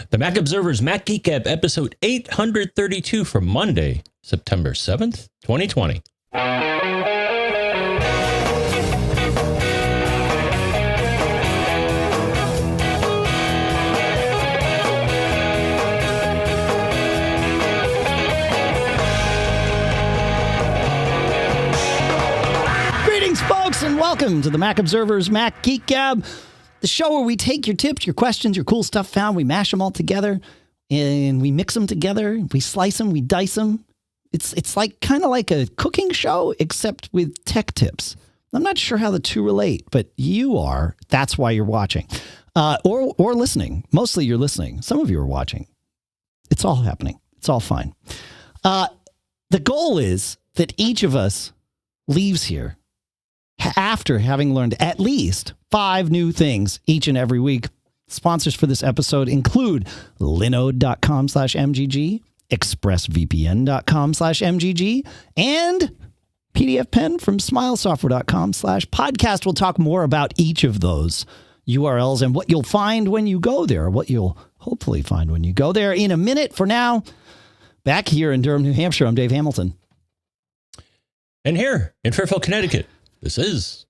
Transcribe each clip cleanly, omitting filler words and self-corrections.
The Mac Observer's Mac Geek Gab episode 832 for Monday, September 7th, 2020. Greetings, folks, and welcome to the Mac Observer's Mac Geek Gab, the show where we take your tips, your questions, your cool stuff found, we mash them all together, and we mix them together, we slice them, we dice them. It's like kind of like a cooking show, except with tech tips. I'm not sure how the two relate, but you are. That's why you're watching. Or listening. Mostly you're listening. Some of you are watching. It's all happening. It's all fine. The goal is that each of us leaves here after having learned at least 5 new things each and every week. Sponsors for this episode include Linode.com/MGG, ExpressVPN.com/MGG, and PDFPen from SmileSoftware.com/podcast. We'll talk more about each of those URLs and what you'll find when you go there, what you'll hopefully find when you go there in a minute. For now, back here in Durham, New Hampshire, I'm Dave Hamilton. And here in Fairfield, Connecticut, this is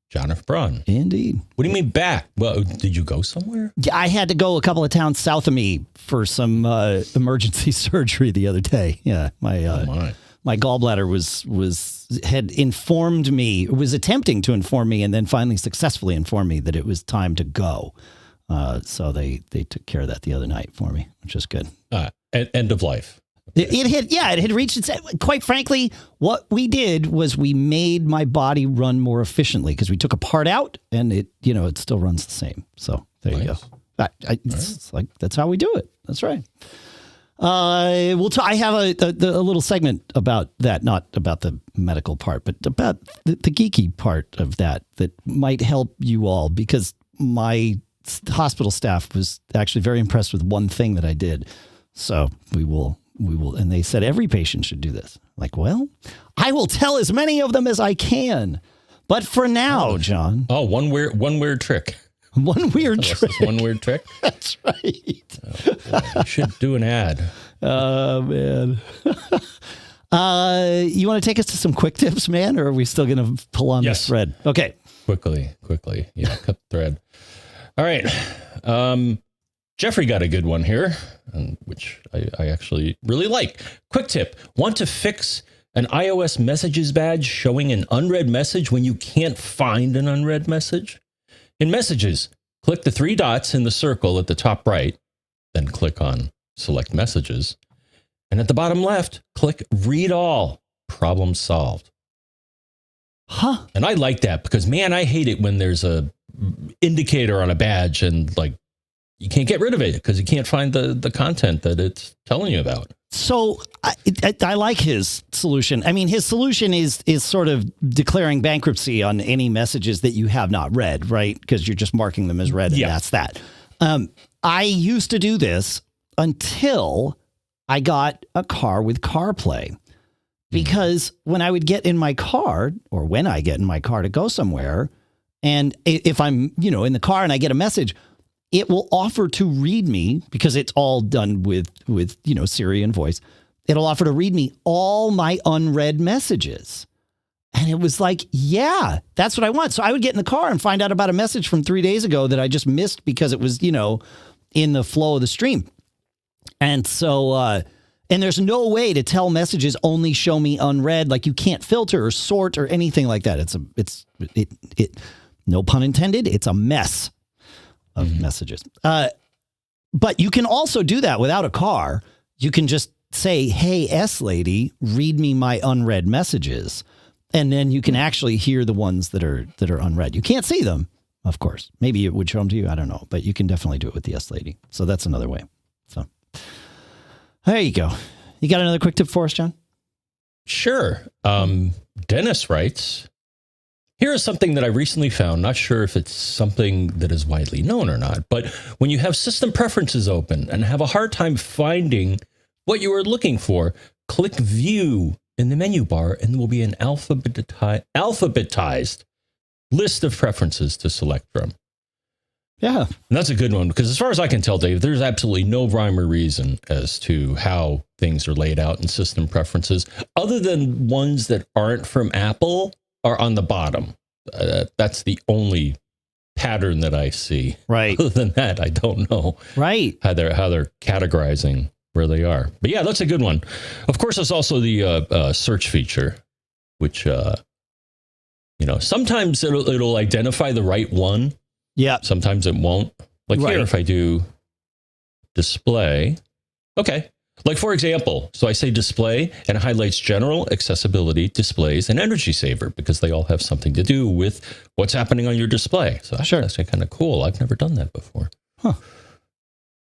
John F. Braun. Indeed. What do you mean back? Well, did you go somewhere? Yeah, I had to go a couple of towns south of me for some emergency surgery the other day. Yeah, my gallbladder had informed me, was attempting to inform me, and then finally successfully informed me that it was time to go. So they took care of that the other night for me, which is good. End of life. It had reached its, quite frankly, what we did was we made my body run more efficiently because we took a part out and it still runs the same. So there you go. It's like, that's how we do it. That's right. I have a little segment about that, not about the medical part, but about the geeky part of that might help you all, because my hospital staff was actually very impressed with one thing that I did. So we will, and they said every patient should do this. Like, well, I will tell as many of them as I can. But for now, John. Oh, one weird trick. One weird trick. One weird trick? That's right. You should do an ad. Oh, man. You want to take us to some quick tips, man? Or are we still going to pull on this thread? Okay. Quickly. Yeah, cut the thread. All right. Jeffrey got a good one here, which I actually really like. Quick tip. Want to fix an iOS messages badge showing an unread message when you can't find an unread message? In Messages, click the 3 dots in the circle at the top right, then click on Select Messages. And at the bottom left, click Read All. Problem solved. Huh? And I like that because, man, I hate it when there's a indicator on a badge and you can't get rid of it because you can't find the content that it's telling you about. So I like his solution. I mean, his solution is sort of declaring bankruptcy on any messages that you have not read, right? Because you're just marking them as read, and that's that. I used to do this until I got a car with CarPlay. Because when I would get in my car, or when I get in my car to go somewhere, and if I'm, in the car and I get a message, it will offer to read me, because it's all done with Siri and voice. It'll offer to read me all my unread messages. And it was like, yeah, that's what I want. So I would get in the car and find out about a message from 3 days ago that I just missed because it was, in the flow of the stream. And so, and there's no way to tell messages only show me unread. Like, you can't filter or sort or anything like that. It's no pun intended. It's a mess of messages. But you can also do that without a car. You can just say, hey, S lady, read me my unread messages. And then you can actually hear the ones that are unread. You can't see them, of course. Maybe it would show them to you. I don't know. But you can definitely do it with the S lady. So that's another way. So there you go. You got another quick tip for us, John? Sure. Dennis writes, here is something that I recently found. Not sure if it's something that is widely known or not, but when you have system preferences open and have a hard time finding what you are looking for, click View in the menu bar and there will be an alphabetized list of preferences to select from. Yeah. And that's a good one because as far as I can tell, Dave, there's absolutely no rhyme or reason as to how things are laid out in system preferences, other than ones that aren't from Apple are on the bottom. That's the only pattern that I see. Right. Other than that, I don't know. Right. How they're categorizing where they are. But yeah, that's a good one. Of course, there's also the search feature, which sometimes it'll identify the right one. Yeah. Sometimes it won't. Like here, if I do display, okay. Like for example, so I say display and it highlights general, accessibility, displays, and energy saver because they all have something to do with what's happening on your display. So that's actually kind of cool. I've never done that before. Huh.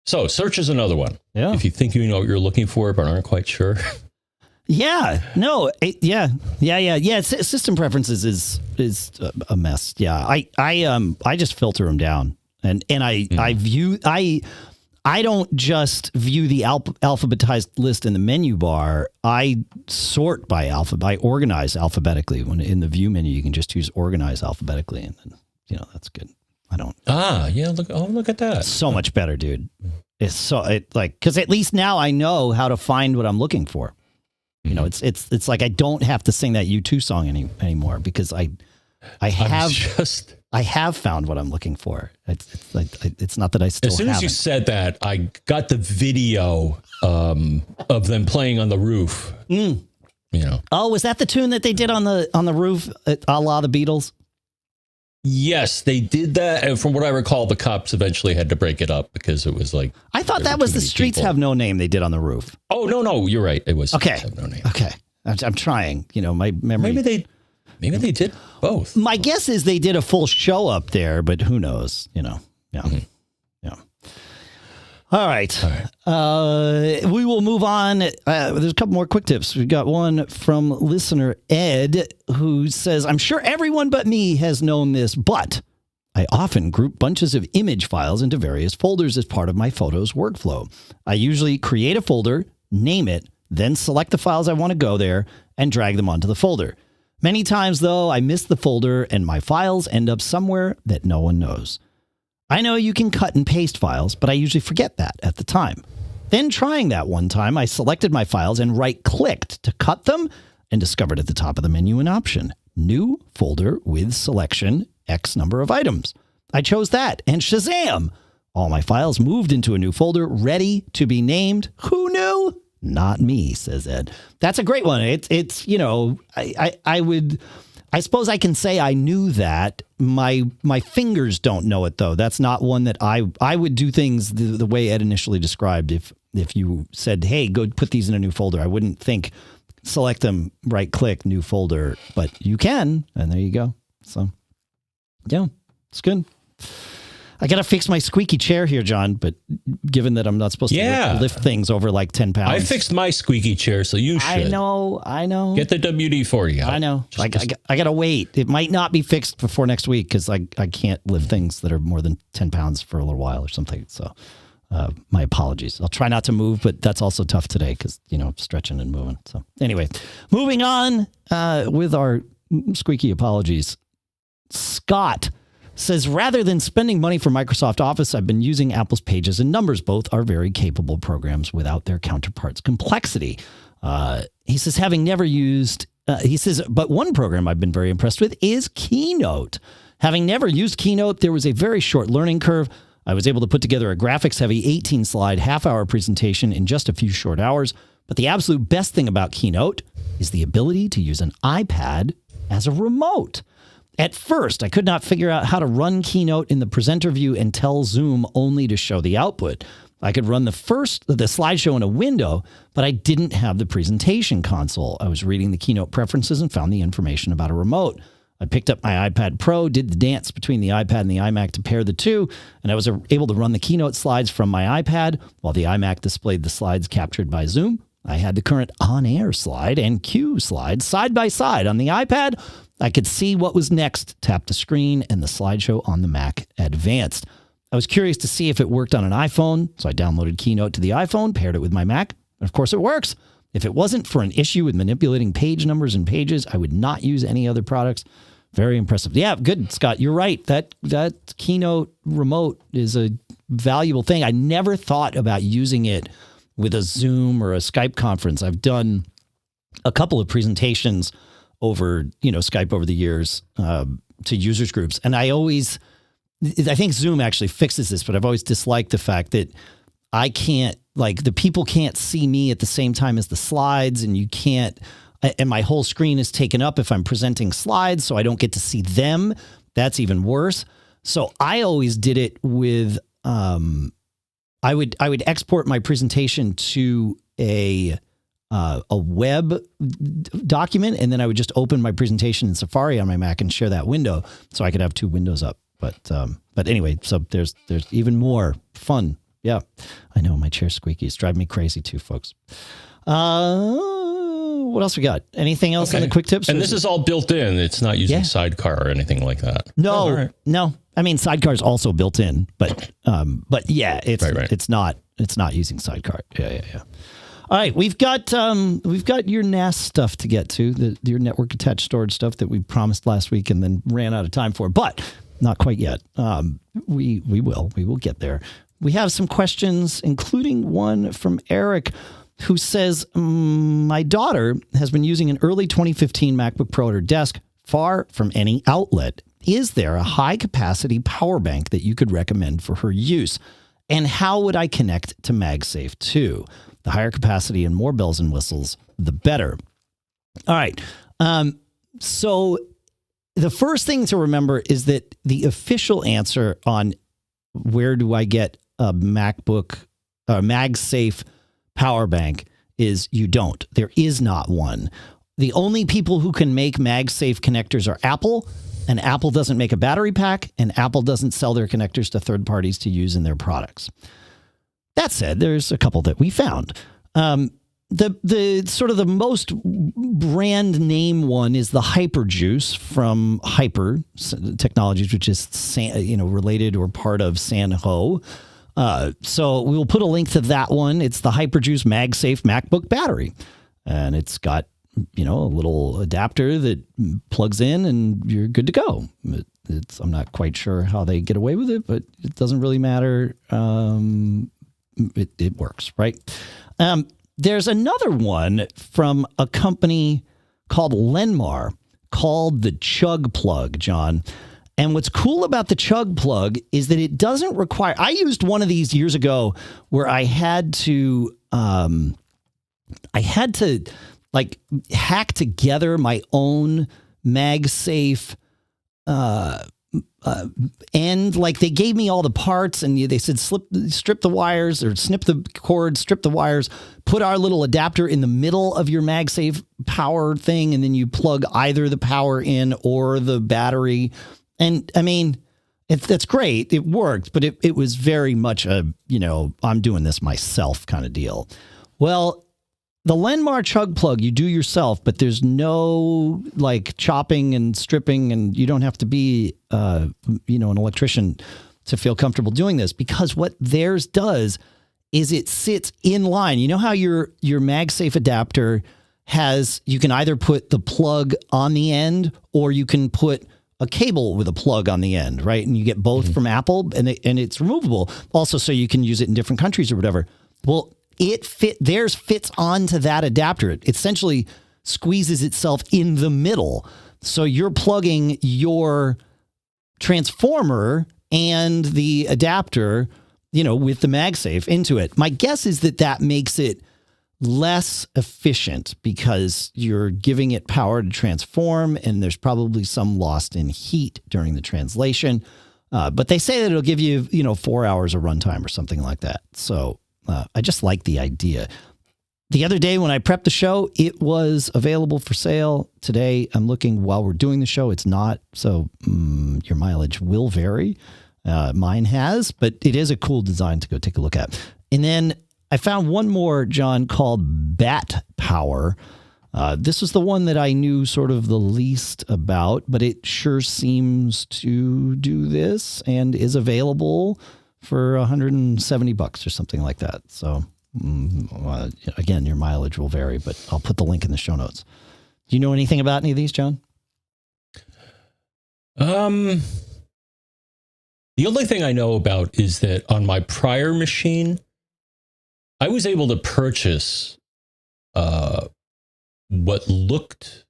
So search is another one. Yeah. If you think you know what you're looking for but aren't quite sure. Yeah. No. Yeah. System preferences is a mess. Yeah. I just filter them down, and I don't just view the alphabetized list in the menu bar. I sort by I organize alphabetically. When in the view menu, you can just choose organize alphabetically, and then that's good. I don't. Yeah. Look at that. So much better, dude. It's because at least now I know how to find what I'm looking for. It's like I don't have to sing that U2 song anymore because I have found what I'm looking for. It's not that I still. As soon as you said that, I got the video of them playing on the roof. Oh, was that the tune that they did on the roof, a la the Beatles? Yes, they did that. And from what I recall, the cops eventually had to break it up because it was like... I thought that was the Streets Have No Name they did on the roof. Oh, no, you're right. It was okay. Have No Name. Okay. I'm trying. My memory... Maybe they did both. My guess is they did a full show up there, but who knows? Yeah. Mm-hmm. Yeah. All right. We will move on. There's a couple more quick tips. We've got one from listener Ed who says, I'm sure everyone but me has known this, but I often group bunches of image files into various folders as part of my Photos workflow. I usually create a folder, name it, then select the files I want to go there and drag them onto the folder. Many times, though, I miss the folder and my files end up somewhere that no one knows. I know you can cut and paste files, but I usually forget that at the time. Then trying that one time, I selected my files and right-clicked to cut them and discovered at the top of the menu an option, New Folder with Selection, X number of items. I chose that, and shazam! All my files moved into a new folder ready to be named. Who knew? Not me, says Ed. That's a great one. I suppose I can say I knew that. My fingers don't know it, though. That's not one that I would do things the way Ed initially described. If you said, hey, go put these in a new folder, I wouldn't think select them, right click, new folder, but you can. And there you go. So, yeah, it's good. I got to fix my squeaky chair here, John, but given that I'm not supposed to lift things over like 10 pounds. I fixed my squeaky chair, so you should. I know. Get the WD-40 out. I know. I got to wait. It might not be fixed before next week because I can't lift things that are more than 10 pounds for a little while or something. So my apologies. I'll try not to move, but that's also tough today because, stretching and moving. So anyway, moving on with our squeaky apologies. Scott says, rather than spending money for Microsoft Office, I've been using Apple's Pages and Numbers. Both are very capable programs without their counterparts' complexity. He says, but one program I've been very impressed with is Keynote. Having never used Keynote, there was a very short learning curve. I was able to put together a graphics-heavy 18-slide half-hour presentation in just a few short hours. But the absolute best thing about Keynote is the ability to use an iPad as a remote. At first, I could not figure out how to run Keynote in the presenter view and tell Zoom only to show the output. I could run the slideshow in a window, but I didn't have the presentation console. I was reading the Keynote preferences and found the information about a remote. I picked up my iPad Pro, did the dance between the iPad and the iMac to pair the two, and I was able to run the Keynote slides from my iPad while the iMac displayed the slides captured by Zoom. I had the current on-air slide and cue slide side by side on the iPad. I could see what was next, tap the screen, and the slideshow on the Mac advanced. I was curious to see if it worked on an iPhone, so I downloaded Keynote to the iPhone, paired it with my Mac, and of course it works. If it wasn't for an issue with manipulating page numbers and pages, I would not use any other products. Very impressive. Yeah, good, Scott. You're right. That Keynote Remote is a valuable thing. I never thought about using it with a Zoom or a Skype conference. I've done a couple of presentations over, Skype over the years to users groups. And I think Zoom actually fixes this, but I've always disliked the fact that I can't, the people can't see me at the same time as the slides, and you can't, and my whole screen is taken up if I'm presenting slides, so I don't get to see them. That's even worse. So I always did it with, I would export my presentation to a web document, and then I would just open my presentation in Safari on my Mac and share that window, so I could have two windows up. But anyway, so there's even more fun. Yeah, I know my chair's squeaky. It's driving me crazy too, folks. What else we got? Anything else in the quick tips? And this is all built in. It's not using Sidecar or anything like that. No. I mean, Sidecar is also built in, but yeah, it's not using Sidecar. Yeah. All right, we've got your NAS stuff to get to, your network attached storage stuff that we promised last week and then ran out of time for, but not quite yet. We will get there. We have some questions, including one from Eric, who says, my daughter has been using an early 2015 MacBook Pro at her desk, far from any outlet. Is there a high-capacity power bank that you could recommend for her use? And how would I connect to MagSafe too? The higher capacity and more bells and whistles, the better. All right. So the first thing to remember is that the official answer on where do I get a MacBook MagSafe power bank is you don't. There is not one. The only people who can make MagSafe connectors are Apple, and Apple doesn't make a battery pack, and Apple doesn't sell their connectors to third parties to use in their products. That said, there's a couple that we found. The sort of the most brand name one is the HyperJuice from Hyper Technologies, which is related or part of Sanho. So we will put a link to that one. It's the HyperJuice MagSafe MacBook battery, and it's got a little adapter that plugs in, and you're good to go. I'm not quite sure how they get away with it, but it doesn't really matter. It works, right? There's another one from a company called Lenmar called the Chug Plug, John. And what's cool about the Chug Plug is that it doesn't require... I used one of these years ago where I had to hack together my own MagSafe and they gave me all the parts, and they said strip the wires or snip the cord, strip the wires, put our little adapter in the middle of your MagSafe power thing, and then you plug either the power in or the battery. And I mean, that's great. It worked, but it was very much a, I'm doing this myself kind of deal. Well, the Lenmar Chug Plug you do yourself, but there's no chopping and stripping, and you don't have to be an electrician to feel comfortable doing this, because what theirs does is it sits in line. You know how your MagSafe adapter you can either put the plug on the end, or you can put a cable with a plug on the end, right? And you get both from Apple, and it's removable also, so you can use it in different countries or whatever. Well, theirs fits onto that adapter. It essentially squeezes itself in the middle. So you're plugging your transformer and the adapter, with the MagSafe into it. My guess is that makes it less efficient because you're giving it power to transform, and there's probably some lost in heat during the translation. But they say that it'll give you, 4 hours of runtime or something like that. So I just like the idea. The other day when I prepped the show, it was available for sale. Today, I'm looking while we're doing the show. It's not. So your mileage will vary. Mine has, but it is a cool design to go take a look at. And then I found one more, John, called Bat Power. This is the one that I knew sort of the least about, but it sure seems to do this and is available for $170 or something like that. So again, your mileage will vary, but I'll put the link in the show notes. Do you know anything about any of these, John? The only thing I know about is that on my prior machine, I was able to purchase what looked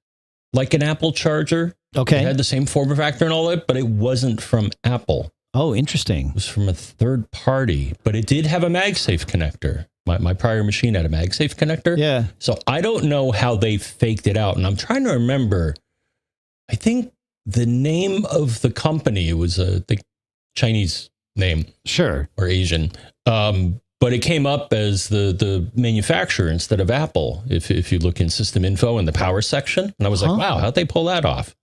like an Apple charger. Okay. It had the same form factor and all that, but it wasn't from Apple. Oh, interesting. It was from a third party, but it did have a MagSafe connector. My prior machine had a MagSafe connector. Yeah. So I don't know how they faked it out. And I'm trying to remember, I think the name of the company, it was the Chinese name. Sure. Or Asian. But it came up as the manufacturer instead of Apple. If you look in system info in the power section. And I was like, wow, how'd they pull that off?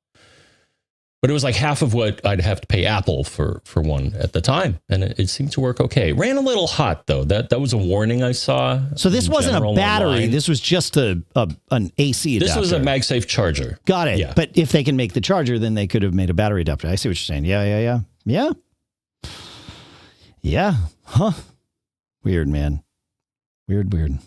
But it was like half of what I'd have to pay Apple for one at the time. And it seemed to work okay. Ran a little hot, though. That was a warning I saw. So this wasn't a battery. Online. This was just an AC adapter. This was a MagSafe charger. Got it. Yeah. But if they can make the charger, then they could have made a battery adapter. I see what you're saying. Yeah. Huh. Weird, man. Weird.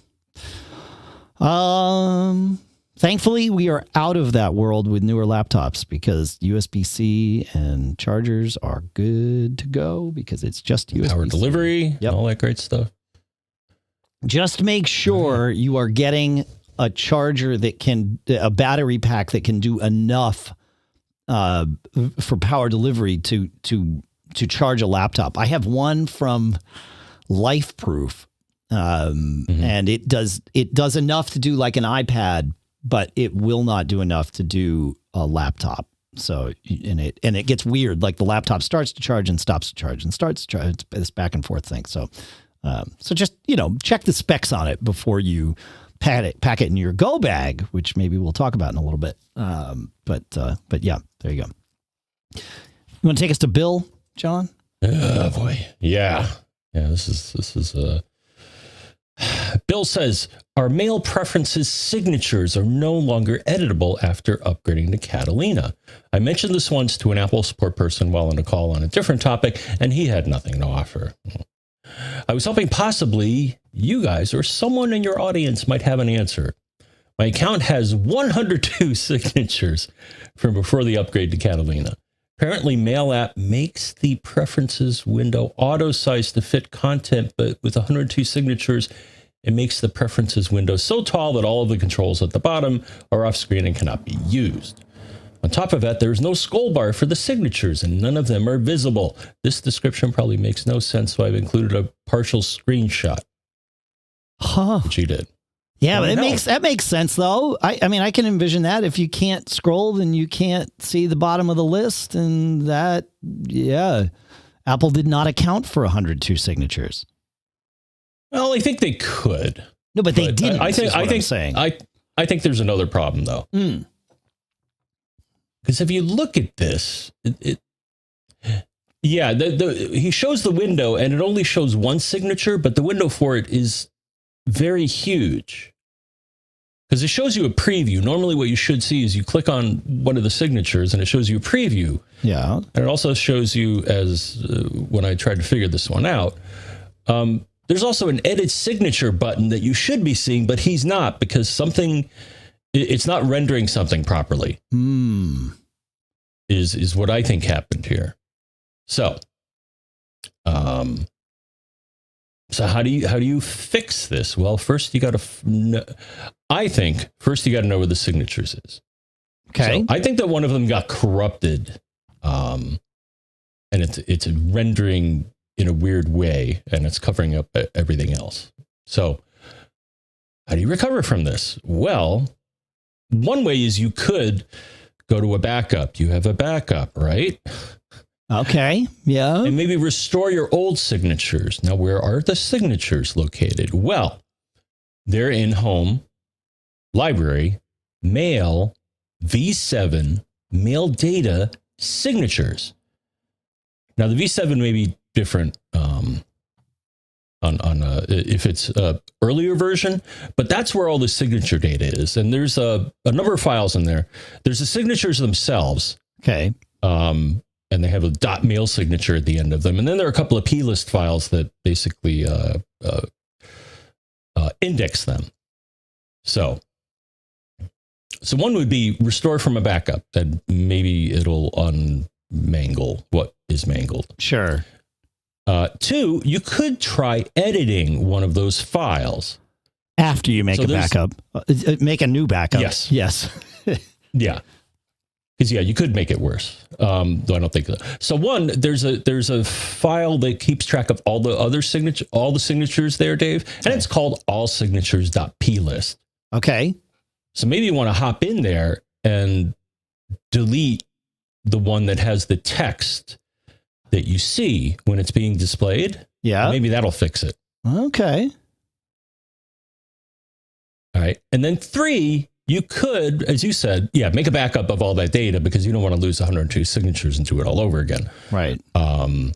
Thankfully, we are out of that world with newer laptops because USB-C and chargers are good to go because it's just USB-C. Power delivery, all that great stuff. Just make sure you are getting a charger a battery pack that can do enough for power delivery to charge a laptop. I have one from LifeProof, and it does enough to do like an iPad, but it will not do enough to do a laptop. So, and it gets weird. Like the laptop starts to charge and stops to charge and starts to charge. It's this back and forth thing. So, so just, check the specs on it before you pack it in your Go bag, which maybe we'll talk about in a little bit. But yeah, there you go. You want to take us to Bill, John? Oh boy. Yeah. This is Bill says, our mail preferences signatures are no longer editable after upgrading to Catalina. I mentioned this once to an Apple support person while on a call on a different topic, and he had nothing to offer. I was hoping possibly you guys or someone in your audience might have an answer. My account has 102 signatures from before the upgrade to Catalina. Apparently, Mail.app makes the preferences window auto-size to fit content, but with 102 signatures, it makes the preferences window so tall that all of the controls at the bottom are off-screen and cannot be used. On top of that, there's no scroll bar for the signatures, and none of them are visible. This description probably makes no sense, so I've included a partial screenshot. Which you did. Yeah, but that makes sense, though. I mean, I can envision that. If you can't scroll, then you can't see the bottom of the list. And that, Apple did not account for 102 signatures. Well, I think they could. No, but they didn't. I think there's another problem, though. Because if you look at this, he shows the window and it only shows one signature, but the window for it is very huge because it shows you a preview. Normally what you should see is you click on one of the signatures and it shows you a preview. Yeah. And it also shows you as when I tried to figure this one out, there's also an edit signature button that you should be seeing, but he's not because it's not rendering something properly. Is what I think happened here. So, So how do you fix this? Well, first you got to. I think first you got to know where the signatures is. Okay. So I think that one of them got corrupted, and it's rendering in a weird way, and it's covering up everything else. So how do you recover from this? Well, one way is you could go to a backup. You have a backup, right? Okay, yeah. And maybe restore your old signatures. Now, where are the signatures located? Well, they're in Home, Library, Mail, V7, Mail Data, Signatures. Now, the V7 may be different if it's an earlier version, but that's where all the signature data is. And there's a number of files in there. There's the signatures themselves. Okay. And they have a .mail signature at the end of them. And then there are a couple of plist files that basically index them. So one would be restore from a backup. That maybe it'll mangle what is mangled. Sure. 2, you could try editing one of those files. After you make a backup. Make a new backup. Yes. Yes. Yeah. Because you could make it worse. Though I don't think so. So one, there's a file that keeps track of all the signatures there, Dave, and it's called allsignatures.plist. Okay. So maybe you want to hop in there and delete the one that has the text that you see when it's being displayed. Yeah. Maybe that'll fix it. Okay. All right. And then 3, you could, as you said, make a backup of all that data because you don't want to lose 102 signatures and do it all over again. Right. Now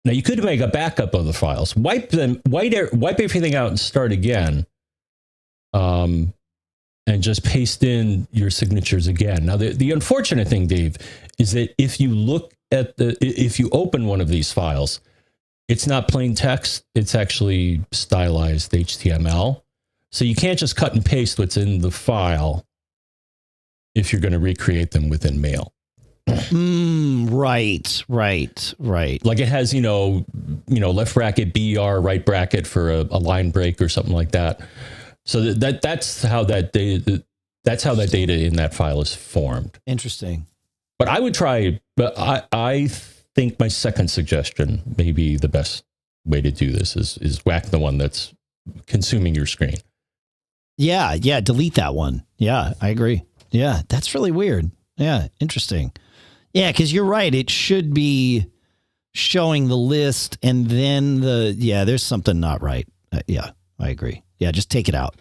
you could make a backup of the files, wipe everything out and start again. And just paste in your signatures again. Now, the unfortunate thing, Dave, is that if you open one of these files, it's not plain text. It's actually stylized HTML. So you can't just cut and paste what's in the file if you're going to recreate them within Mail. Right. Like it has, left bracket, BR, right bracket for a line break or something like that. So that's how that data in that file is formed. Interesting. But I would try. But I think my second suggestion, maybe the best way to do this, is whack the one that's consuming your screen. Yeah. Delete that one. Yeah, I agree. Yeah, that's really weird. Yeah, interesting. Yeah, because you're right. It should be showing the list, and then there's something not right. Yeah, I agree. Yeah, just take it out.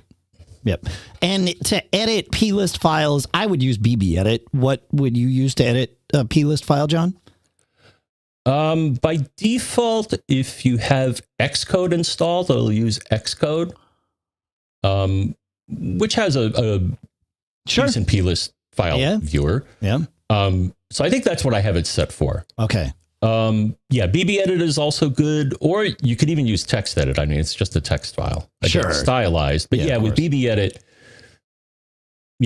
Yep. And to edit plist files, I would use BBEdit. What would you use to edit a plist file, John? By default, if you have Xcode installed, it'll use Xcode, which has a decent plist file viewer. Yeah. So I think that's what I have it set for. Okay. BBEdit is also good, or you could even use TextEdit. I mean, it's just a text file. Again, stylized. But with BBEdit,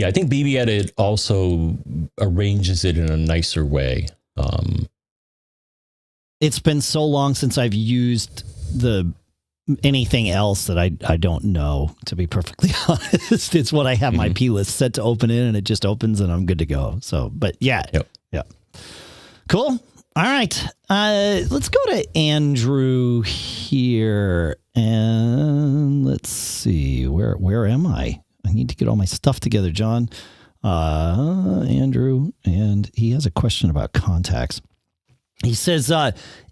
I think BBEdit also arranges it in a nicer way. It's been so long since I've used anything else that I don't know, to be perfectly honest. It's what I have my plist set to open in, and it just opens and I'm good to go. So, but yeah. Cool. All right. Let's go to Andrew here, and let's see, where am I? I need to get all my stuff together, John. Andrew, and he has a question about contacts. He says,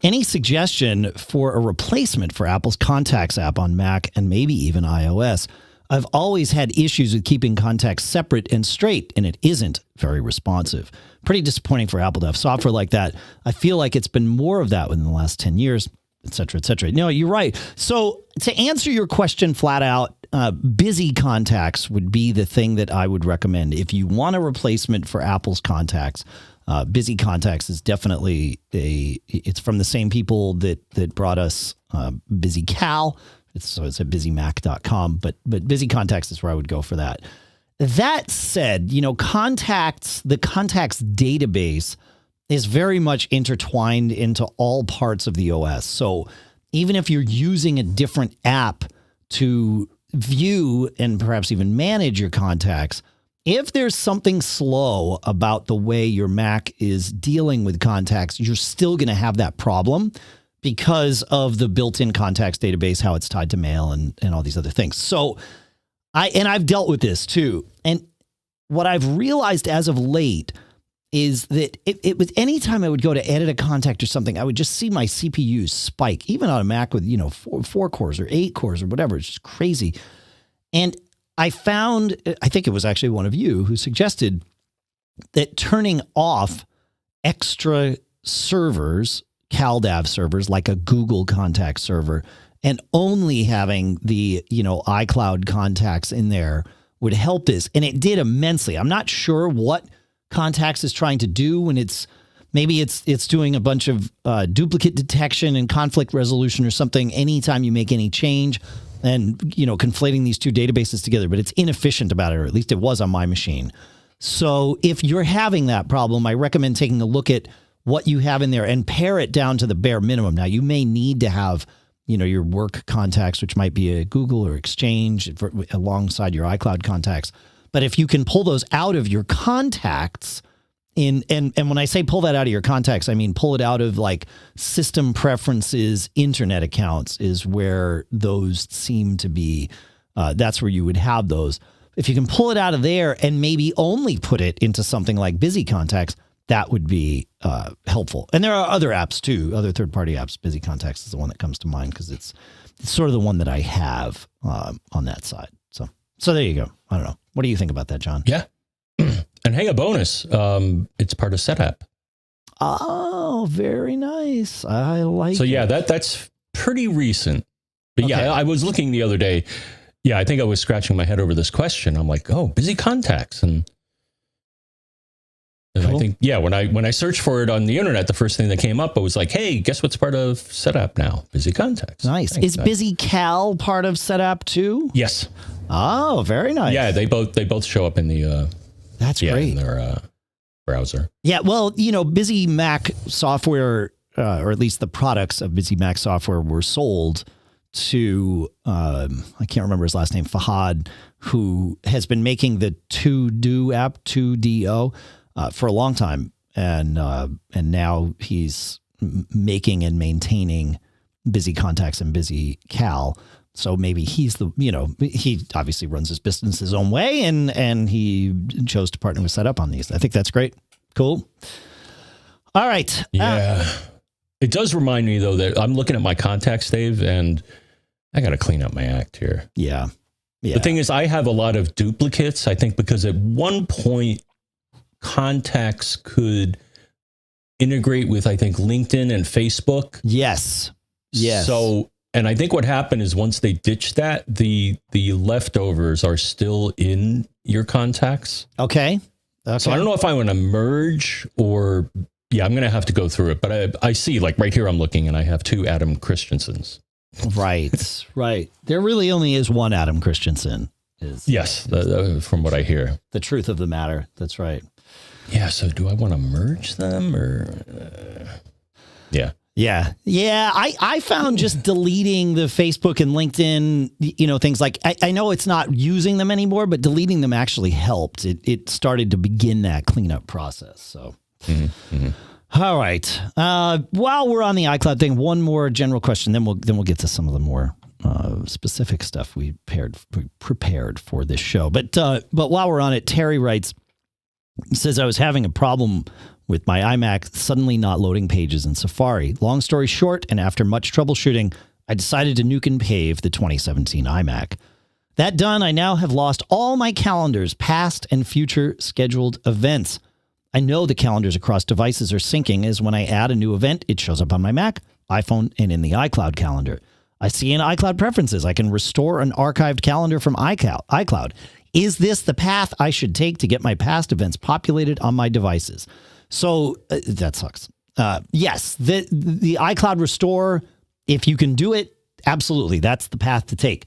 any suggestion for a replacement for Apple's Contacts app on Mac and maybe even iOS? I've always had issues with keeping contacts separate and straight, and it isn't very responsive. Pretty disappointing for Apple to have software like that. I feel like it's been more of that within the last 10 years, et cetera, et cetera. No, you're right. So to answer your question flat out, Busy Contacts would be the thing that I would recommend. If you want a replacement for Apple's Contacts, Busy Contacts is definitely it's from the same people that brought us BusyCal. It's at busymac.com, but Busy Contacts is where I would go for that. That said, the contacts database is very much intertwined into all parts of the OS. So even if you're using a different app to view and perhaps even manage your contacts, if there's something slow about the way your Mac is dealing with contacts, you're still going to have that problem because of the built-in contacts database, how it's tied to Mail and all these other things. So I've dealt with this too. And what I've realized as of late is that it was anytime I would go to edit a contact or something, I would just see my CPU spike, even on a Mac with, 4 cores or 8 cores or whatever. It's just crazy. And I found, I think it was actually one of you who suggested that turning off extra servers, CalDAV servers, like a Google contact server, and only having the, iCloud contacts in there would help this. And it did immensely. I'm not sure what Contacts is trying to do when it's doing a bunch of duplicate detection and conflict resolution or something anytime you make any change and, conflating these two databases together, but it's inefficient about it, or at least it was on my machine. So if you're having that problem, I recommend taking a look at what you have in there and pare it down to the bare minimum. Now, you may need to have, your work contacts, which might be a Google or Exchange alongside your iCloud contacts. But if you can pull those out of your contacts, and when I say pull that out of your contacts, I mean pull it out of like system preferences, internet accounts is where those seem to be. That's where you would have those. If you can pull it out of there and maybe only put it into something like Busy Contacts, that would be helpful. And there are other apps too, other third-party apps. Busy Contacts is the one that comes to mind because it's sort of the one that I have on that side. So there you go. I don't know. What do you think about that, John? Yeah. And hey, a bonus. It's part of Setup. Oh, very nice. I like it. So yeah, that's pretty recent. But okay. Yeah, I was looking the other day. Yeah, I think I was scratching my head over this question. I'm like, oh, Busy Contacts. And cool. I think, yeah, when I searched for it on the internet, the first thing that came up, I was like, hey, guess what's part of Setup now? Busy Contacts. Nice. Is Busy Cal part of Setup too? Yes. Oh, very nice. Yeah, they both show up in the that's great. In their browser. Yeah, well, Busy Mac software, or at least the products of Busy Mac software were sold to I can't remember his last name, Fahad, who has been making the To-Do app, 2DO, for a long time, and now he's making and maintaining Busy Contacts and Busy Cal. So maybe he's he obviously runs his business his own way, and he chose to partner with Setup on these. I think that's great. Cool. All right. Yeah. It does remind me, though, that I'm looking at my contacts, Dave, and I got to clean up my act here. Yeah. The thing is, I have a lot of duplicates, I think, because at one point, contacts could integrate with, I think, LinkedIn and Facebook. Yes. So, and I think what happened is once they ditched that, the leftovers are still in your contacts. Okay. So I don't know if I want to merge or, yeah, I'm going to have to go through it. But I see, like right here, I'm looking and I have 2 Adam Christiansens. Right. There really only is one Adam Christiansen. Yes, from what I hear. The truth of the matter. That's right. Yeah, so do I want to merge them or... Yeah. I found just deleting the Facebook and LinkedIn, things like, I know it's not using them anymore, but deleting them actually helped. It started to begin that cleanup process. So, All right. While we're on the iCloud thing, one more general question, then we'll get to some of the more specific stuff we prepared for this show. But while we're on it, Terry writes, says, I was having a problem with my iMac suddenly not loading pages in Safari. Long story short, and after much troubleshooting, I decided to nuke and pave the 2017 iMac. That done, I now have lost all my calendars, past and future scheduled events. I know the calendars across devices are syncing, as when I add a new event, it shows up on my Mac, iPhone, and in the iCloud calendar. I see in iCloud preferences, I can restore an archived calendar from iCloud. Is this the path I should take to get my past events populated on my devices? So that sucks. Yes, the iCloud restore, if you can do it, absolutely, that's the path to take.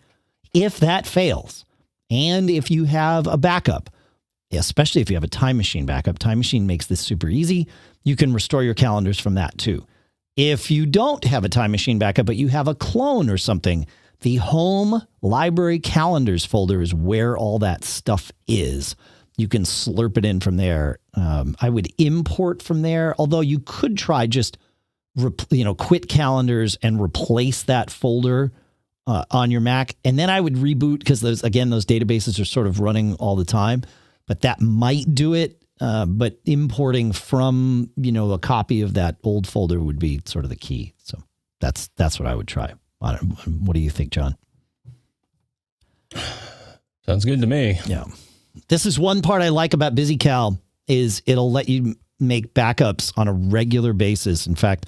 If that fails, and if you have a backup, especially if you have a Time Machine backup, Time Machine makes this super easy. You can restore your calendars from that too. If you don't have a Time Machine backup, but you have a clone or something, the home library calendars folder is where all that stuff is. You can slurp it in from there. I would import from there, although you could try just, quit calendars and replace that folder on your Mac. And then I would reboot because those databases are sort of running all the time, but that might do it. But importing from, a copy of that old folder would be sort of the key. So that's what I would try. What do you think, John? Sounds good to me. Yeah. This is one part I like about BusyCal is it'll let you make backups on a regular basis. In fact,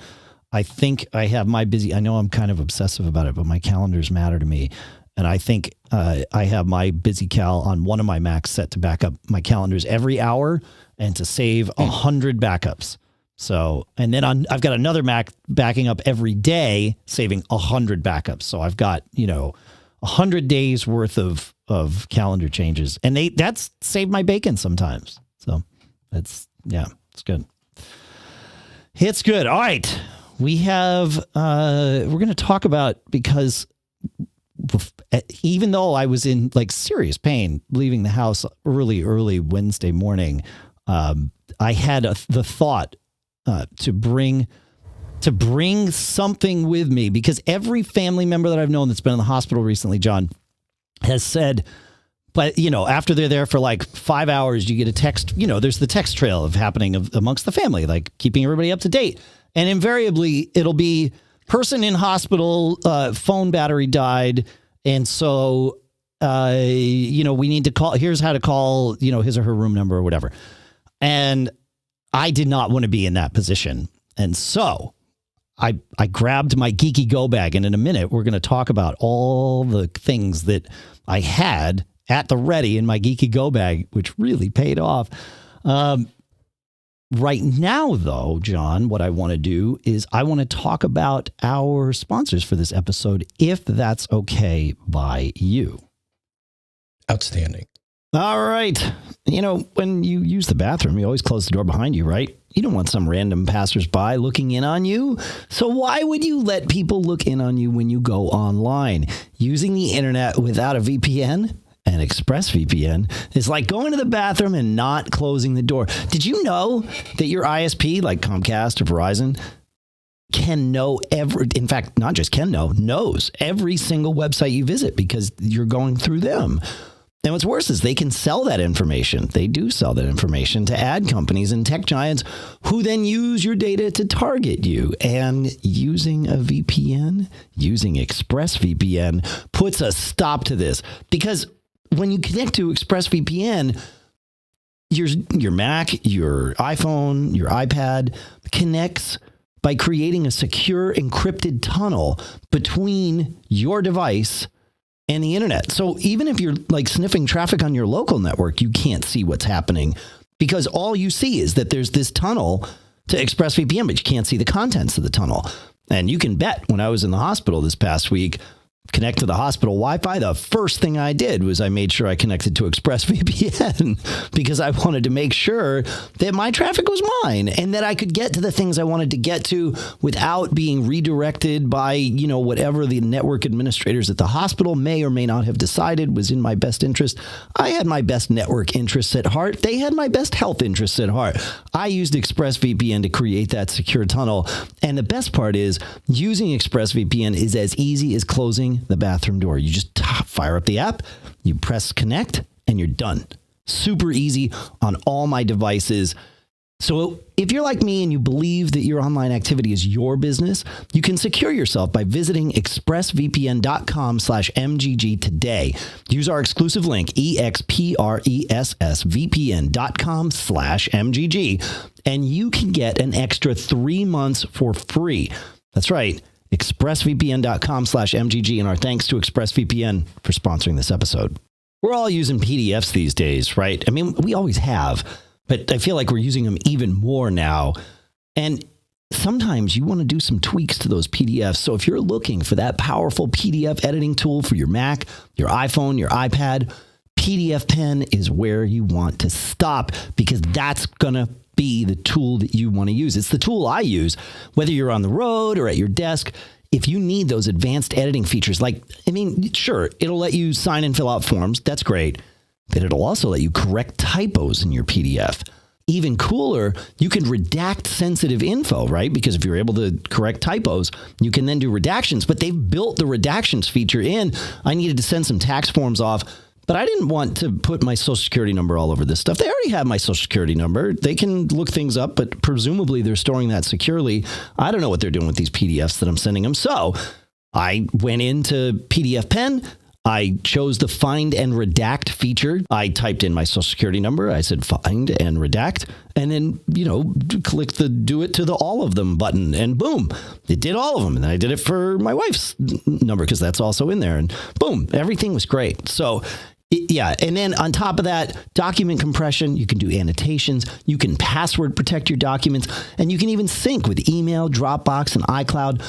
I think I have I know I'm kind of obsessive about it, but my calendars matter to me. And I think I have my BusyCal on one of my Macs set to back up my calendars every hour and to save 100 backups. So, and then I've got another Mac backing up every day, saving 100 backups. So I've got, 100 days worth of calendar changes, and that's saved my bacon sometimes. So it's good. It's good. All right. We have, we're going to talk about, because even though I was in like serious pain leaving the house early Wednesday morning, I had the thought to bring something with me, because every family member that I've known that's been in the hospital recently, John, has said, but, after they're there for like 5 hours, you get a text, there's the text trail of happening amongst the family, like keeping everybody up to date. And invariably it'll be person in hospital, phone battery died. And so, we need to call, here's how to call, his or her room number or whatever. And I did not want to be in that position. And so I grabbed my Geeky Go Bag, and in a minute, we're going to talk about all the things that I had at the ready in my Geeky Go Bag, which really paid off. Right now, though, John, what I want to do is I want to talk about our sponsors for this episode, if that's okay by you. Outstanding. All right. When you use the bathroom, you always close the door behind you, right? You don't want some random passersby looking in on you. So why would you let people look in on you when you go online? Using the internet without a VPN and ExpressVPN is like going to the bathroom and not closing the door. Did you know that your ISP, like Comcast or Verizon, can know in fact, not just can know, knows every single website you visit because you're going through them? And what's worse is they can sell that information. They do sell that information to ad companies and tech giants who then use your data to target you. And using a VPN, using ExpressVPN, puts a stop to this. Because when you connect to ExpressVPN, your Mac, your iPhone, your iPad connects by creating a secure encrypted tunnel between your device and the internet. So even if you're like sniffing traffic on your local network, you can't see what's happening because all you see is that there's this tunnel to ExpressVPN, but you can't see the contents of the tunnel. And you can bet when I was in the hospital this past week, connect to the hospital Wi-Fi, the first thing I did was I made sure I connected to ExpressVPN because I wanted to make sure that my traffic was mine and that I could get to the things I wanted to get to without being redirected by, whatever the network administrators at the hospital may or may not have decided was in my best interest. I had my best network interests at heart. They had my best health interests at heart. I used ExpressVPN to create that secure tunnel. And the best part is using ExpressVPN is as easy as closing the bathroom door. You just fire up the app, you press connect, and you're done. Super easy on all my devices. So if you're like me and you believe that your online activity is your business, you can secure yourself by visiting expressvpn.com/MGG today. Use our exclusive link, expressvpn.com/MGG, and you can get an extra 3 months for free. That's right. expressvpn.com/MGG, and our thanks to ExpressVPN for sponsoring this episode. We're all using PDFs these days, right? I mean, we always have, but I feel like we're using them even more now. And sometimes you want to do some tweaks to those PDFs. So if you're looking for that powerful PDF editing tool for your Mac, your iPhone, your iPad, PDFPen is where you want to stop because that's going to be the tool that you want to use. It's the tool I use, whether you're on the road or at your desk. If you need those advanced editing features, sure, it'll let you sign and fill out forms. That's great. But it'll also let you correct typos in your PDF. Even cooler, you can redact sensitive info, right? Because if you're able to correct typos, you can then do redactions. But they've built the redactions feature in. I needed to send some tax forms off, but I didn't want to put my social security number all over this stuff. They already have my social security number. They can look things up, but presumably they're storing that securely. I don't know what they're doing with these PDFs that I'm sending them. So I went into PDFPen. I chose the find and redact feature. I typed in my social security number. I said find and redact, and then, click the do it to the all of them button, and boom, it did all of them. And then I did it for my wife's number because that's also in there, and boom, everything was great. So yeah. And then on top of that, document compression, you can do annotations, you can password protect your documents, and you can even sync with email, Dropbox, and iCloud.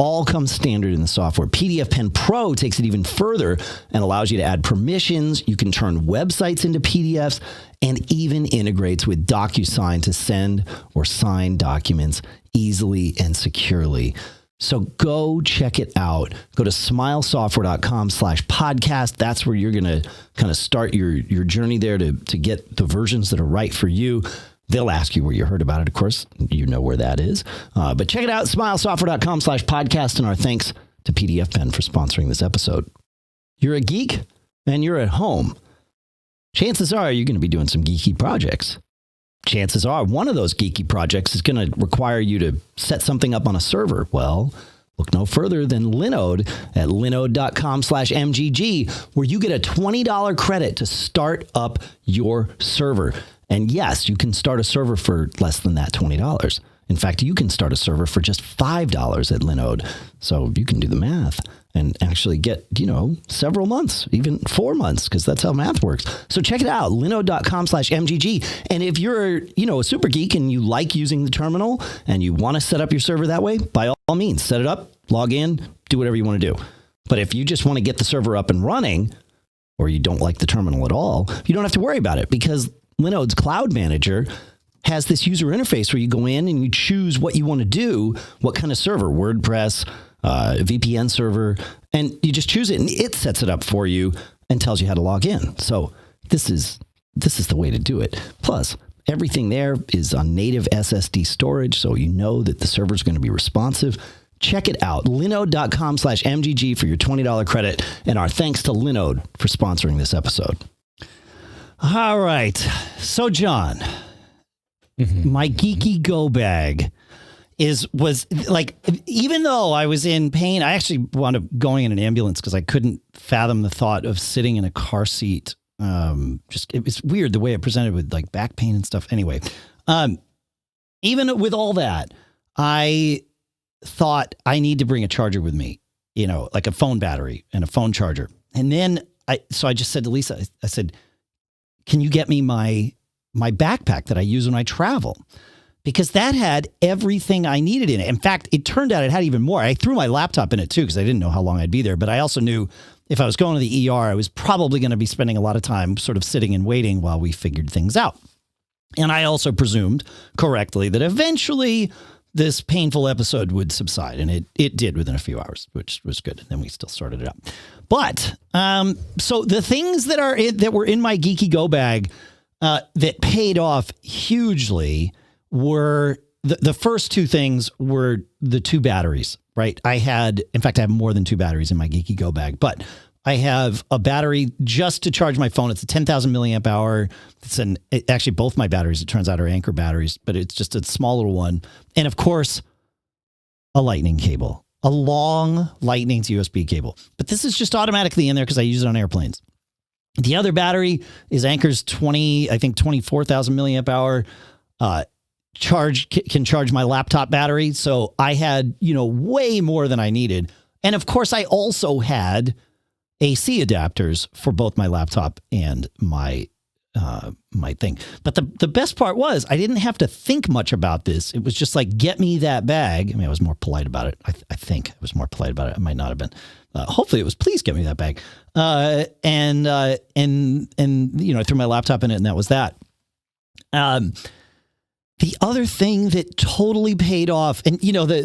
all comes standard in the software. PDFPen Pro takes it even further and allows you to add permissions. You can turn websites into PDFs and even integrates with DocuSign to send or sign documents easily and securely. So go check it out. Go to smilesoftware.com/podcast. That's where you're going to kind of start your journey there to get the versions that are right for you. They'll ask you where you heard about it. Of course, you know where that is. But check it out, smilesoftware.com/podcast. And our thanks to PDFPen for sponsoring this episode. You're a geek and you're at home. Chances are you're going to be doing some geeky projects. Chances are one of those geeky projects is going to require you to set something up on a server. Well, look no further than Linode at linode.com/MGG, where you get a $20 credit to start up your server. And yes, you can start a server for less than that $20. In fact, you can start a server for just $5 at Linode. So you can do the math and actually get, several months, even 4 months, because that's how math works. So check it out, linode.com/MGG. And if you're, a super geek and you like using the terminal and you want to set up your server that way, by all means, set it up, log in, do whatever you want to do. But if you just want to get the server up and running, or you don't like the terminal at all, you don't have to worry about it, because Linode's Cloud Manager has this user interface where you go in and you choose what you want to do, what kind of server, WordPress, VPN server, and you just choose it and it sets it up for you and tells you how to log in. So this is the way to do it. Plus, everything there is on native SSD storage, so you know that the server is going to be responsive. Check it out, linode.com/MGG for your $20 credit, and our thanks to Linode for sponsoring this episode. All right. So, John, my Geeky Go Bag was like, even though I was in pain, I actually wound up going in an ambulance because I couldn't fathom the thought of sitting in a car seat. It was weird the way it presented with like back pain and stuff. Anyway, even with all that, I thought I need to bring a charger with me, like a phone battery and a phone charger. And then I just said to Lisa, I said, can you get me my backpack that I use when I travel? Because that had everything I needed in it. In fact, it turned out it had even more. I threw my laptop in it too, because I didn't know how long I'd be there. But I also knew if I was going to the ER, I was probably going to be spending a lot of time sort of sitting and waiting while we figured things out. And I also presumed correctly that eventually this painful episode would subside. And it did within a few hours, which was good. And then we still sorted it out. But so the things that were in my Geeky Go Bag that paid off hugely were the first two things were the two batteries, right? I have more than two batteries in my Geeky Go Bag, but I have a battery just to charge my phone. It's a 10,000 milliamp hour. Actually both my batteries, it turns out, are Anker batteries, but it's just a small little one. And of course, a lightning cable, a long lightning to USB cable. But this is just automatically in there because I use it on airplanes. The other battery is Anker's 24,000 milliamp hour, can charge my laptop battery. So I had, way more than I needed. And of course I also had AC adapters for both my laptop and my thing. But the best part was I didn't have to think much about this. It was just like, get me that bag. I mean, I was more polite about it. I think I was more polite about it. I might not have been. Hopefully it was, please get me that bag. And I threw my laptop in it and that was that. The other thing that totally paid off, and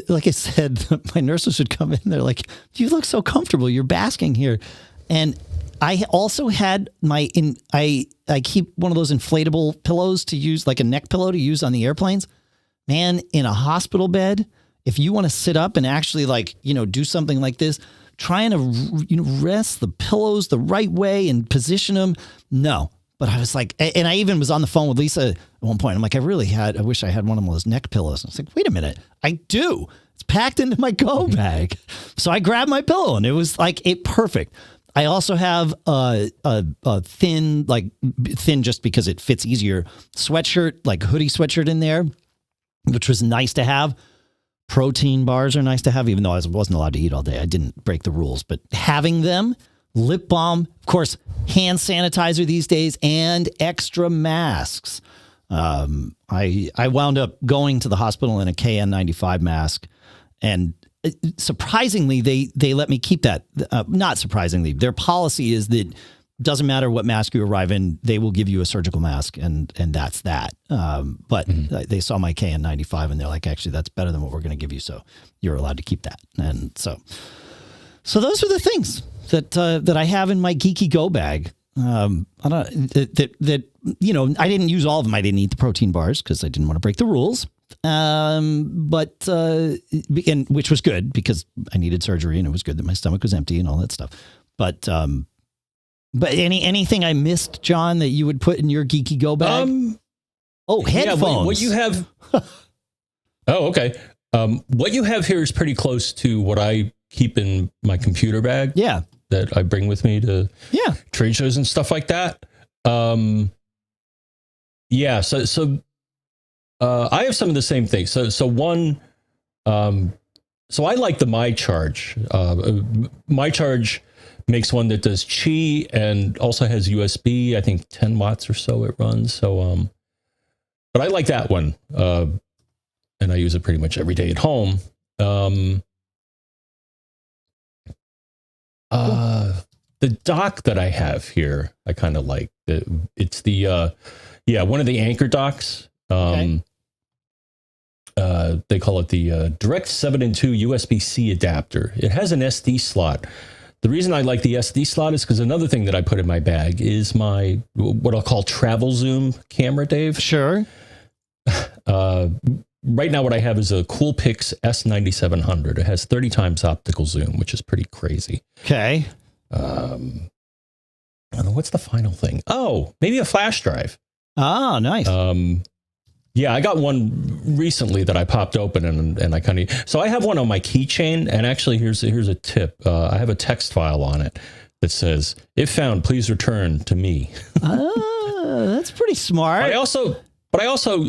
like I said, my nurses would come in, they're like, you look so comfortable, you're basking here. And I also had I keep one of those inflatable pillows to use, like a neck pillow to use on the airplanes. Man, in a hospital bed, if you want to sit up and actually do something like this, trying to rest the pillows the right way and position them. No. But I was like, and I even was on the phone with Lisa at one point. I'm like, I wish I had one of those neck pillows. I was like, wait a minute, I do. It's packed into my Go Bag. So I grabbed my pillow and it was like perfect. I also have a thin just because it fits easier, sweatshirt, like hoodie sweatshirt in there, which was nice to have. Protein bars are nice to have, even though I wasn't allowed to eat all day. I didn't break the rules, but having them, lip balm, of course, hand sanitizer these days, and extra masks. I wound up going to the hospital in a KN95 mask, and surprisingly, they let me keep that. Not surprisingly, their policy is that doesn't matter what mask you arrive in, they will give you a surgical mask, and that's that. But they saw my KN95 and they're like, actually, that's better than what we're going to give you, so you're allowed to keep that. And so those are the things that I have in my Geeky Go bag. I don't that you know, I didn't use all of them. I didn't eat the protein bars because I didn't want to break the rules. But which was good because I needed surgery and it was good that my stomach was empty and all that stuff. But anything I missed, John, that you would put in your Geeky Go bag? Headphones. Yeah, what you have. Oh, okay. What you have here is pretty close to what I keep in my computer bag. Yeah. That I bring with me to trade shows and stuff like that. Yeah. So I have some of the same things. So one, so I like the MyCharge. MyCharge makes one that does Qi and also has USB. I think 10 watts or so it runs. So, but I like that one. And I use it pretty much every day at home. The dock that I have here, I kind of like. It's the, one of the anchor docks. They call it the Direct 7-in-2 USB-C adapter. It has an SD slot. The reason I like the SD slot is because another thing that I put in my bag is my, what I'll call travel zoom camera, Dave. Sure. Right now what I have is a Coolpix S9700. It has 30 times optical zoom, which is pretty crazy. Okay. I don't know, what's the final thing? Oh, maybe a flash drive. Oh, nice. Yeah, I got one recently that I popped open and I kind of, so I have one on my keychain, and actually here's a tip. I have a text file on it that says, "If found, please return to me." That's pretty smart. But I also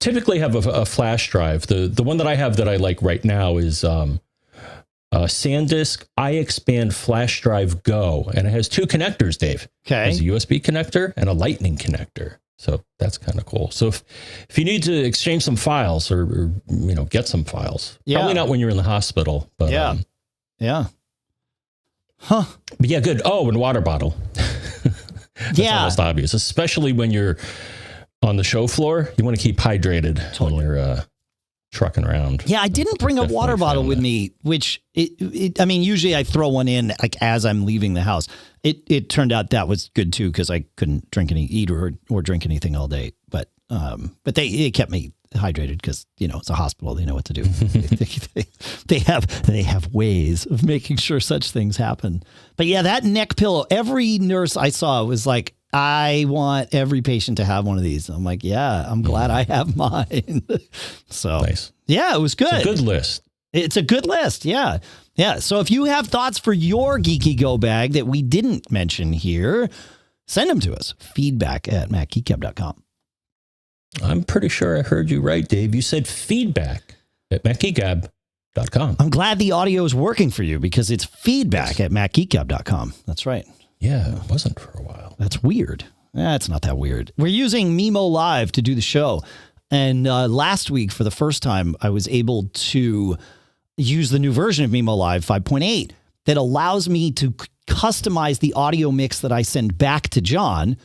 typically have a flash drive. The one that I have that I like right now is SanDisk iExpand Flash Drive Go, and it has two connectors, Dave. Okay. It has a USB connector and a Lightning connector. So that's kind of cool. So if you need to exchange some files or get some files, probably not when you're in the hospital, but Huh. But yeah, good. Oh, and water bottle. That's almost obvious, especially when you're on the show floor. You want to keep hydrated when you're trucking around. Yeah, I didn't bring a water bottle with me, which I mean, usually I throw one in like as I'm leaving the house. It turned out that was good too, because I couldn't eat or drink anything all day. But it kept me hydrated because it's a hospital. They know what to do. they have ways of making sure such things happen. But yeah, that neck pillow. Every nurse I saw was like, I want every patient to have one of these. I'm like, yeah, I'm glad I have mine. So nice. Yeah, it was good. It's a good list. It's a good list. Yeah. Yeah. So if you have thoughts for your Geeky Go bag that we didn't mention here, send them to us. feedback@macgeekgab.com. I'm pretty sure I heard you right, Dave. You said feedback@macgeekgab.com. I'm glad the audio is working for you because it's feedback@macgeekgab.com. That's right. Yeah, it wasn't for a while. That's weird. It's not that weird. We're using mimoLive to do the show. And last week, for the first time, I was able to use the new version of mimoLive 5.8 that allows me to customize the audio mix that I send back to John.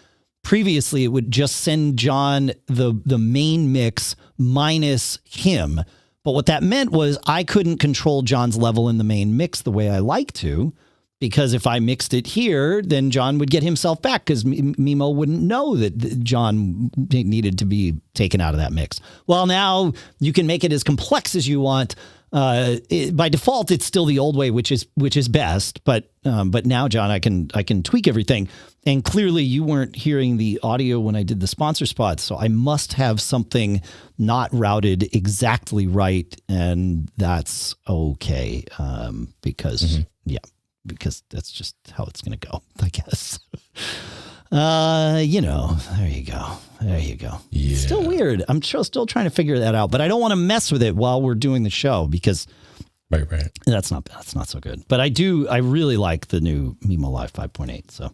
Previously, it would just send John the main mix minus him. But what that meant was I couldn't control John's level in the main mix the way I like to. Because if I mixed it here, then John would get himself back because Mimo wouldn't know that John needed to be taken out of that mix. Well, now you can make it as complex as you want. By default, it's still the old way, which is best. But now, John, I can tweak everything. And clearly, you weren't hearing the audio when I did the sponsor spots, so I must have something not routed exactly right, and that's okay. Because that's just how it's going to go, I guess. There you go. Yeah. It's still weird. I'm still trying to figure that out, but I don't want to mess with it while we're doing the show because right. That's not so good. But I really like the new mimoLive 5.8. So,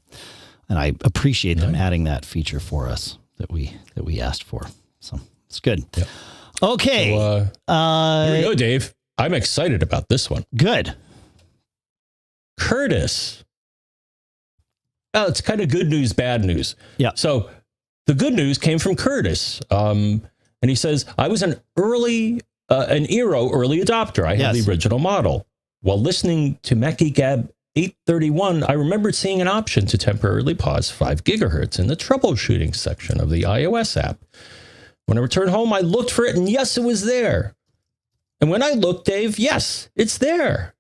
and I appreciate them adding that feature for us that we asked for. So it's good. Yep. Okay. So, here we go, Dave. I'm excited about this one. Good. Curtis. Oh, it's kind of good news, bad news. Yeah. So the good news came from Curtis. And he says, I was an eero early adopter. I had the original model. While listening to Mac Geek Gab 831, I remembered seeing an option to temporarily pause 5 gigahertz in the troubleshooting section of the iOS app. When I returned home, I looked for it, and yes, it was there. And when I looked, Dave, yes, it's there.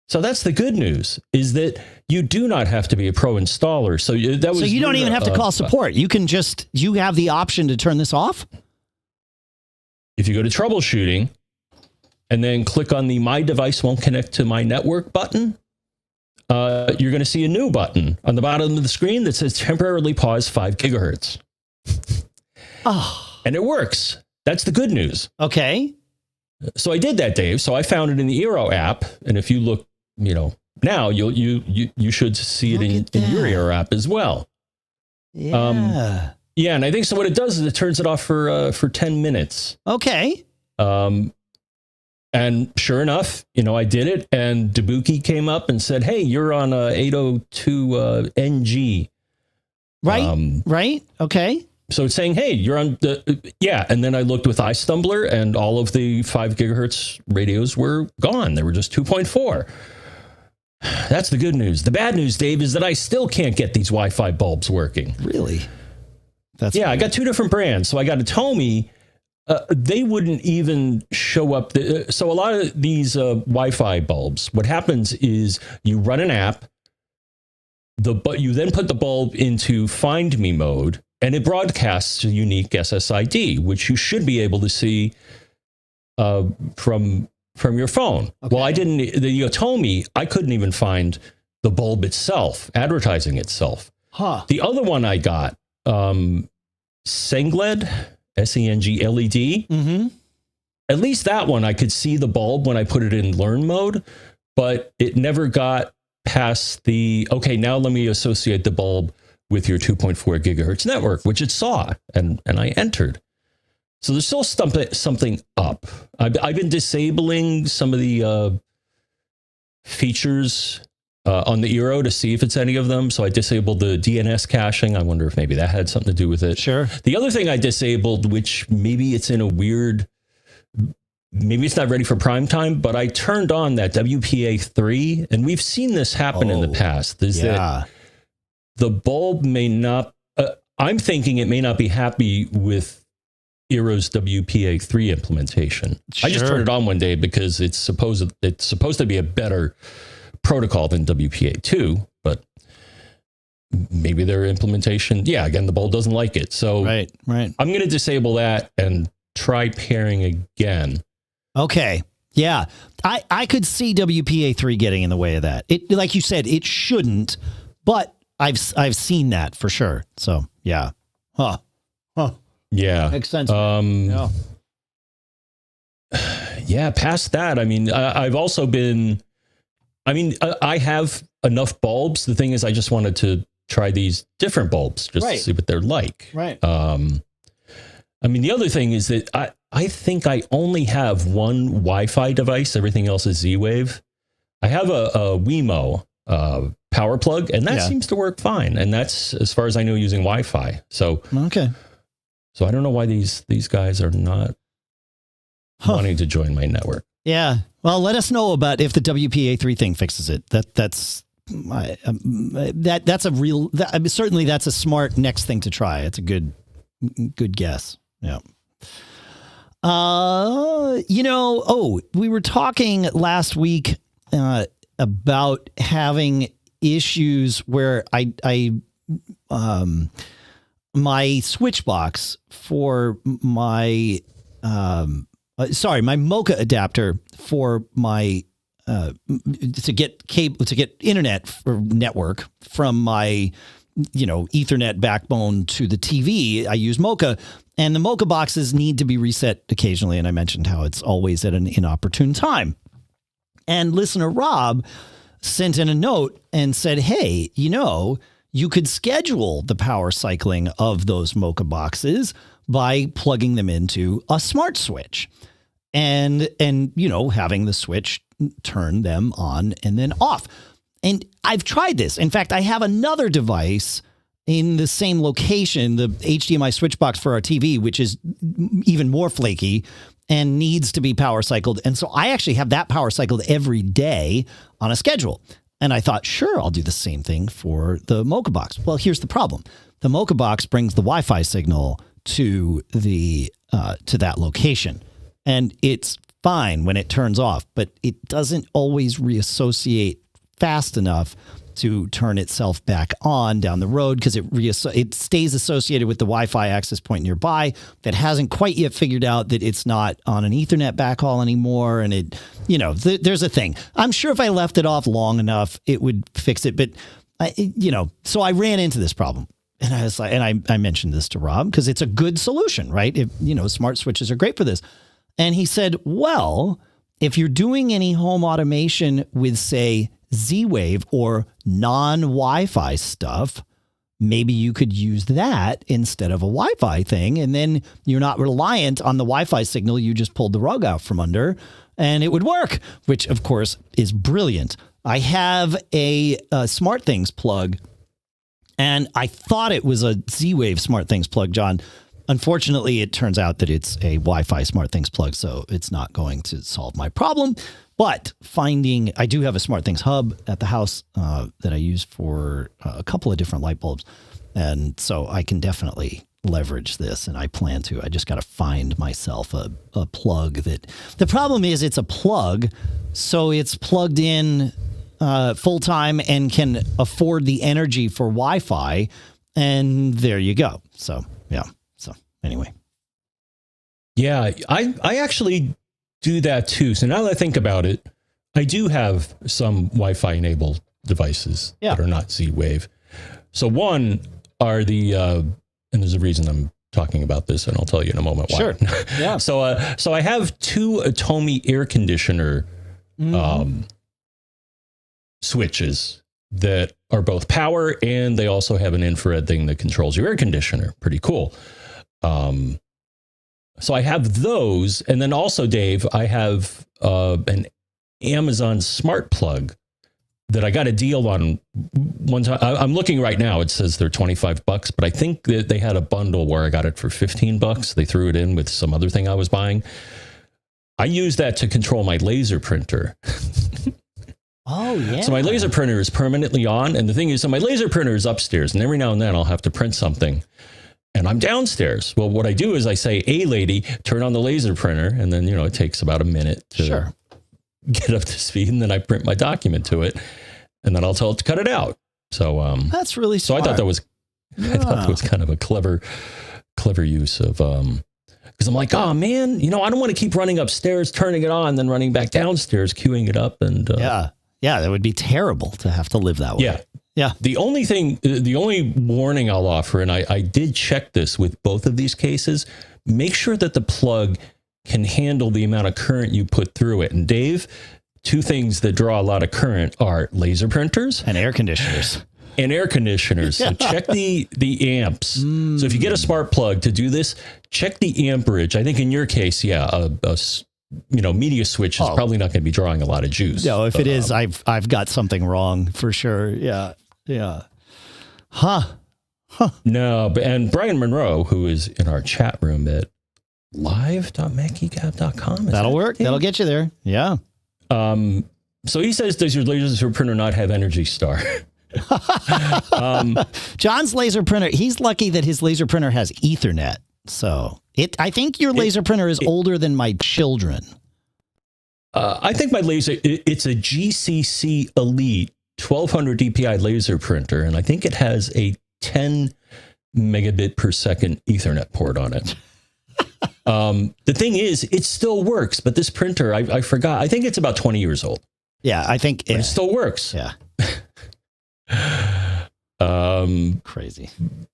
So that's the good news, is that you do not have to be a pro installer. So you don't even have to call support. You have the option to turn this off. If you go to troubleshooting and then click on the My Device Won't Connect to My Network button, you're going to see a new button on the bottom of the screen that says temporarily pause 5 gigahertz. Oh. And it works. That's the good news. Okay. So I did that, Dave. So I found it in the Eero app. And if you look, now you should see it in your Eero app as well. Yeah. Yeah. And I think so what it does is it turns it off for 10 minutes. Okay. And sure enough, I did it, and Dabuki came up and said, hey, you're on 802 NG. Right. Right. Okay. So it's saying, hey, you're on and then I looked with iStumbler, and all of the 5 gigahertz radios were gone. They were just 2.4. That's the good news. The bad news, Dave, is that I still can't get these Wi-Fi bulbs working. Really? That's weird. I got 2 different brands. So I got a Tomy. They wouldn't even show up. So a lot of these Wi-Fi bulbs, what happens is you run an app, but you then put the bulb into Find Me mode, and it broadcasts a unique SSID, which you should be able to see from your phone. Okay. Well, I didn't. The Tomy, I couldn't even find the bulb itself, advertising itself. Huh. The other one I got, Sengled, SENG-LED. Mm-hmm. At least that one, I could see the bulb when I put it in learn mode, but it never got past okay, now let me associate the bulb with your 2.4 gigahertz network, which it saw, and I entered. So there's still something up. I've been disabling some of the features on the Eero to see if it's any of them. So I disabled the DNS caching. I wonder if maybe that had something to do with it. Sure. The other thing I disabled, which maybe it's maybe it's not ready for prime time, but I turned on that WPA3, and we've seen this happen in the past. That the bulb may not, I'm thinking it may not be happy with Eero's WPA3 implementation. Sure. I just turned it on one day because it's supposed to be a better protocol than WPA2, but maybe their implementation, again, the bulb doesn't like it. So right. I'm going to disable that and try pairing again. Okay. Yeah. I could see WPA3 getting in the way of that. It, like you said, it shouldn't, but I've seen that for sure. So yeah. Huh. Yeah. Makes sense. Yeah. Past that, I mean, I've also been, I have enough bulbs. The thing is, I just wanted to try these different bulbs just to see what they're like. Right. The other thing is that I think I only have one Wi-Fi device. Everything else is Z-Wave. I have a Wemo power plug, and that seems to work fine. And that's, as far as I know, using Wi-Fi. So okay. So I don't know why these guys are not wanting to join my network. Yeah. Well, let us know about if the WPA3 thing fixes it. That's certainly that's a smart next thing to try. It's a good guess. Yeah. We were talking last week about having issues where my switch box for my my Mocha adapter for my to get internet for network from my Ethernet backbone to the TV. I use Mocha, and the Mocha boxes need to be reset occasionally. And I mentioned how it's always at an inopportune time. And listener Rob sent in a note and said, hey, you could schedule the power cycling of those Mocha boxes by plugging them into a smart switch. and having the switch turn them on and then off. And I've tried this. In fact, I have another device in the same location, the HDMI switch box for our TV, which is even more flaky and needs to be power cycled. And so I actually have that power cycled every day on a schedule. And I thought, sure, I'll do the same thing for the Mocha box. Well, here's the problem. The Mocha box brings the Wi-Fi signal to that location. And it's fine when it turns off, but it doesn't always reassociate fast enough to turn itself back on down the road, because it stays associated with the Wi-Fi access point nearby that hasn't quite yet figured out that it's not on an Ethernet backhaul anymore. And there's a thing. I'm sure if I left it off long enough, it would fix it. But so I ran into this problem, and I was like, and I mentioned this to Rob because it's a good solution, right? Smart switches are great for this. And he said, well, if you're doing any home automation with, say, Z-Wave or non-Wi-Fi stuff, maybe you could use that instead of a Wi-Fi thing. And then you're not reliant on the Wi-Fi signal. You just pulled the rug out from under and it would work, which of course is brilliant. I have a SmartThings plug, and I thought it was a Z-Wave SmartThings plug, John. Unfortunately, it turns out that it's a Wi-Fi SmartThings plug, so it's not going to solve my problem. But I do have a SmartThings hub at the house that I use for a couple of different light bulbs. And so I can definitely leverage this, and I plan to. I just got to find myself a plug that... The problem is it's a plug, so it's plugged in full-time and can afford the energy for Wi-Fi, and there you go. So, yeah. So, anyway. Yeah, I actually do that too. So now that I think about it, I do have some Wi-Fi enabled devices that are not Z-Wave. So one are the, and there's a reason I'm talking about this, and I'll tell you in a moment why. Sure. Yeah. So I have two Atomi air conditioner switches that are both power, and they also have an infrared thing that controls your air conditioner. Pretty cool. So I have those. And then also, Dave, I have an Amazon smart plug that I got a deal on one time. I'm looking right now. It says they're $25, but I think that they had a bundle where I got it for $15. They threw it in with some other thing I was buying. I use that to control my laser printer. Oh, yeah. So my laser printer is permanently on. And the thing is, so my laser printer is upstairs, and every now and then I'll have to print something, and I'm downstairs. Well, what I do is I say, hey, lady, turn on the laser printer. And then, it takes about a minute to get up to speed. And then I print my document to it, and then I'll tell it to cut it out. So that's really smart. So I thought that was kind of a clever use of, because I'm like, oh man, I don't want to keep running upstairs, turning it on, then running back downstairs, queuing it up. And yeah, that would be terrible to have to live that way. Yeah. Yeah. The only warning I'll offer, and I did check this with both of these cases, make sure that the plug can handle the amount of current you put through it. And Dave, two things that draw a lot of current are laser printers and air conditioners. So check the amps. So if you get a smart plug to do this, check the amperage. I think in your case, a media switch is probably not going to be drawing a lot of juice. No, if it is, I've got something wrong for sure. Yeah. Huh. No, and Brian Monroe, who is in our chat room at live.macgeekgab.com. That'll work. That'll get you there. Yeah. So he says, does your laser printer not have Energy Star? John's laser printer, he's lucky that his laser printer has Ethernet. So I think your laser printer is older than my children. I think my laser, it's a GCC Elite 1200 DPI laser printer, and I think it has a 10 megabit per second Ethernet port on it. The thing is, it still works, but this printer, I forgot, I think it's about 20 years old. Yeah, I think it still works. Yeah. Crazy.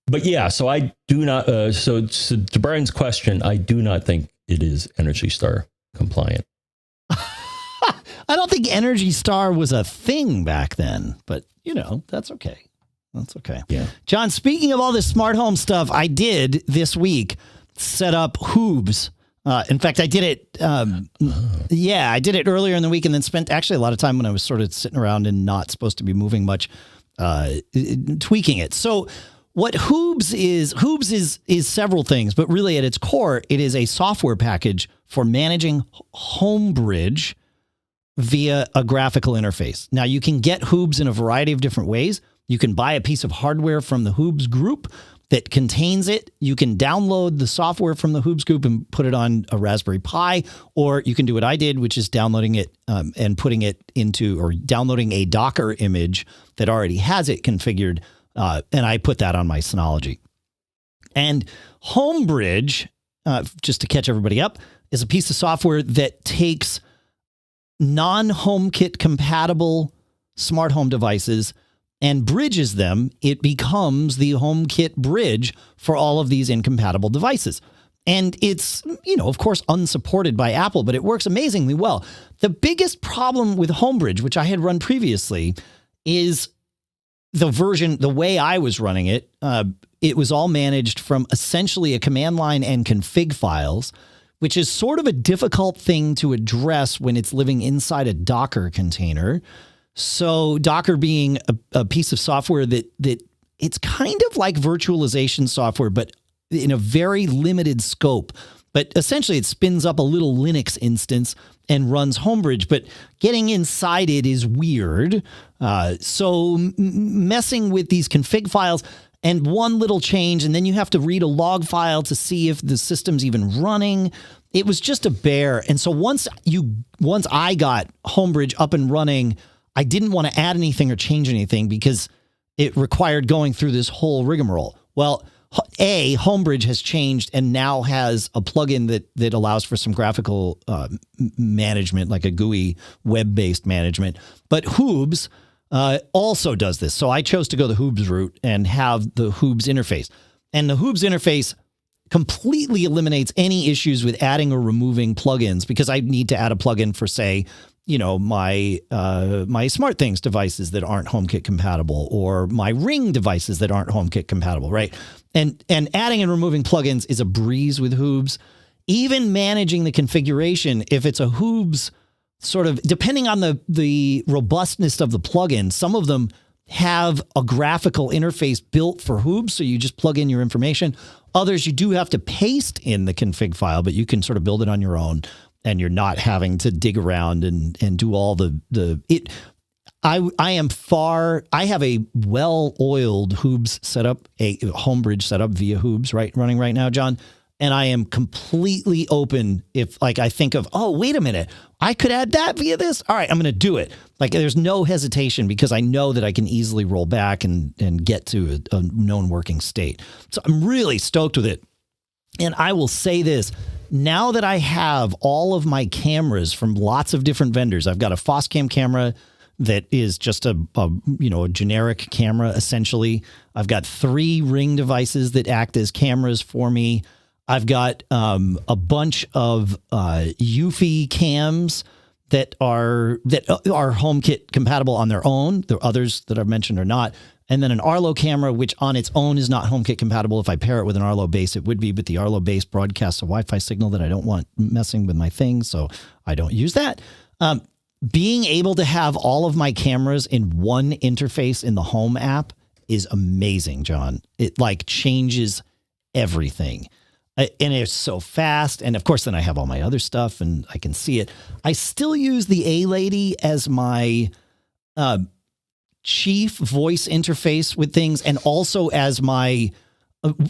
But yeah, so I do not, so to Brian's question, I do not think it is Energy Star compliant. I don't think Energy Star was a thing back then, but that's okay. That's okay. Yeah. John, speaking of all this smart home stuff, I did this week set up HOOBS In fact, I did it. I did it earlier in the week, and then spent actually a lot of time when I was sort of sitting around and not supposed to be moving much, tweaking it. So what HOOBS is several things, but really at its core, it is a software package for managing Homebridge via a graphical interface. Now, you can get HOOBS in a variety of different ways. You can buy a piece of hardware from the HOOBS group that contains it. You can download the software from the HOOBS group and put it on a Raspberry Pi, or you can do what I did, which is downloading it and putting it into, or downloading a Docker image that already has it configured, and I put that on my Synology. And Homebridge, just to catch everybody up, is a piece of software that takes non-HomeKit compatible smart home devices and bridges them. It becomes the HomeKit bridge for all of these incompatible devices. And it's, of course, unsupported by Apple, but it works amazingly well. The biggest problem with Homebridge, which I had run previously, is the way I was running it. It was all managed from essentially a command line and config files, which is sort of a difficult thing to address when it's living inside a Docker container. So Docker being a piece of software that it's kind of like virtualization software, but in a very limited scope. But essentially it spins up a little Linux instance and runs Homebridge, but getting inside it is weird. So messing with these config files and one little change, and then you have to read a log file to see if the system's even running. It was just a bear. And so once I got Homebridge up and running, I didn't want to add anything or change anything because it required going through this whole rigmarole. Well, Homebridge has changed and now has a plugin that allows for some graphical management, like a GUI web-based management. But HOOBS also does this. So I chose to go the HOOBS route and have the HOOBS interface. And the HOOBS interface completely eliminates any issues with adding or removing plugins, because I need to add a plugin for, say, my SmartThings devices that aren't HomeKit compatible, or my Ring devices that aren't HomeKit compatible, right? And adding and removing plugins is a breeze with HOOBS. Even managing the configuration, if it's a HOOBS sort of, depending on the robustness of the plugin, some of them have a graphical interface built for HOOBS, so you just plug in your information. Others, you do have to paste in the config file, but you can sort of build it on your own, and you're not having to dig around and do all I have a well-oiled HOOBS setup, a Homebridge setup via HOOBS running right now, John. And I am completely open if, I think of, oh, wait a minute, I could add that via this. All right, I'm going to do it. There's no hesitation, because I know that I can easily roll back and get to a known working state. So I'm really stoked with it. And I will say this, now that I have all of my cameras from lots of different vendors, I've got a Foscam camera that is just a generic camera, essentially. I've got 3 Ring devices that act as cameras for me. I've got a bunch of Eufy cams that are HomeKit compatible on their own. The others that I've mentioned are not. And then an Arlo camera, which on its own is not HomeKit compatible. If I pair it with an Arlo base, it would be, but the Arlo base broadcasts a Wi-Fi signal that I don't want messing with my thing, so I don't use that. Being able to have all of my cameras in one interface in the Home app is amazing, John. It changes everything. And it's so fast. And of course, then I have all my other stuff and I can see it. I still use the A-Lady as my chief voice interface with things, and also as my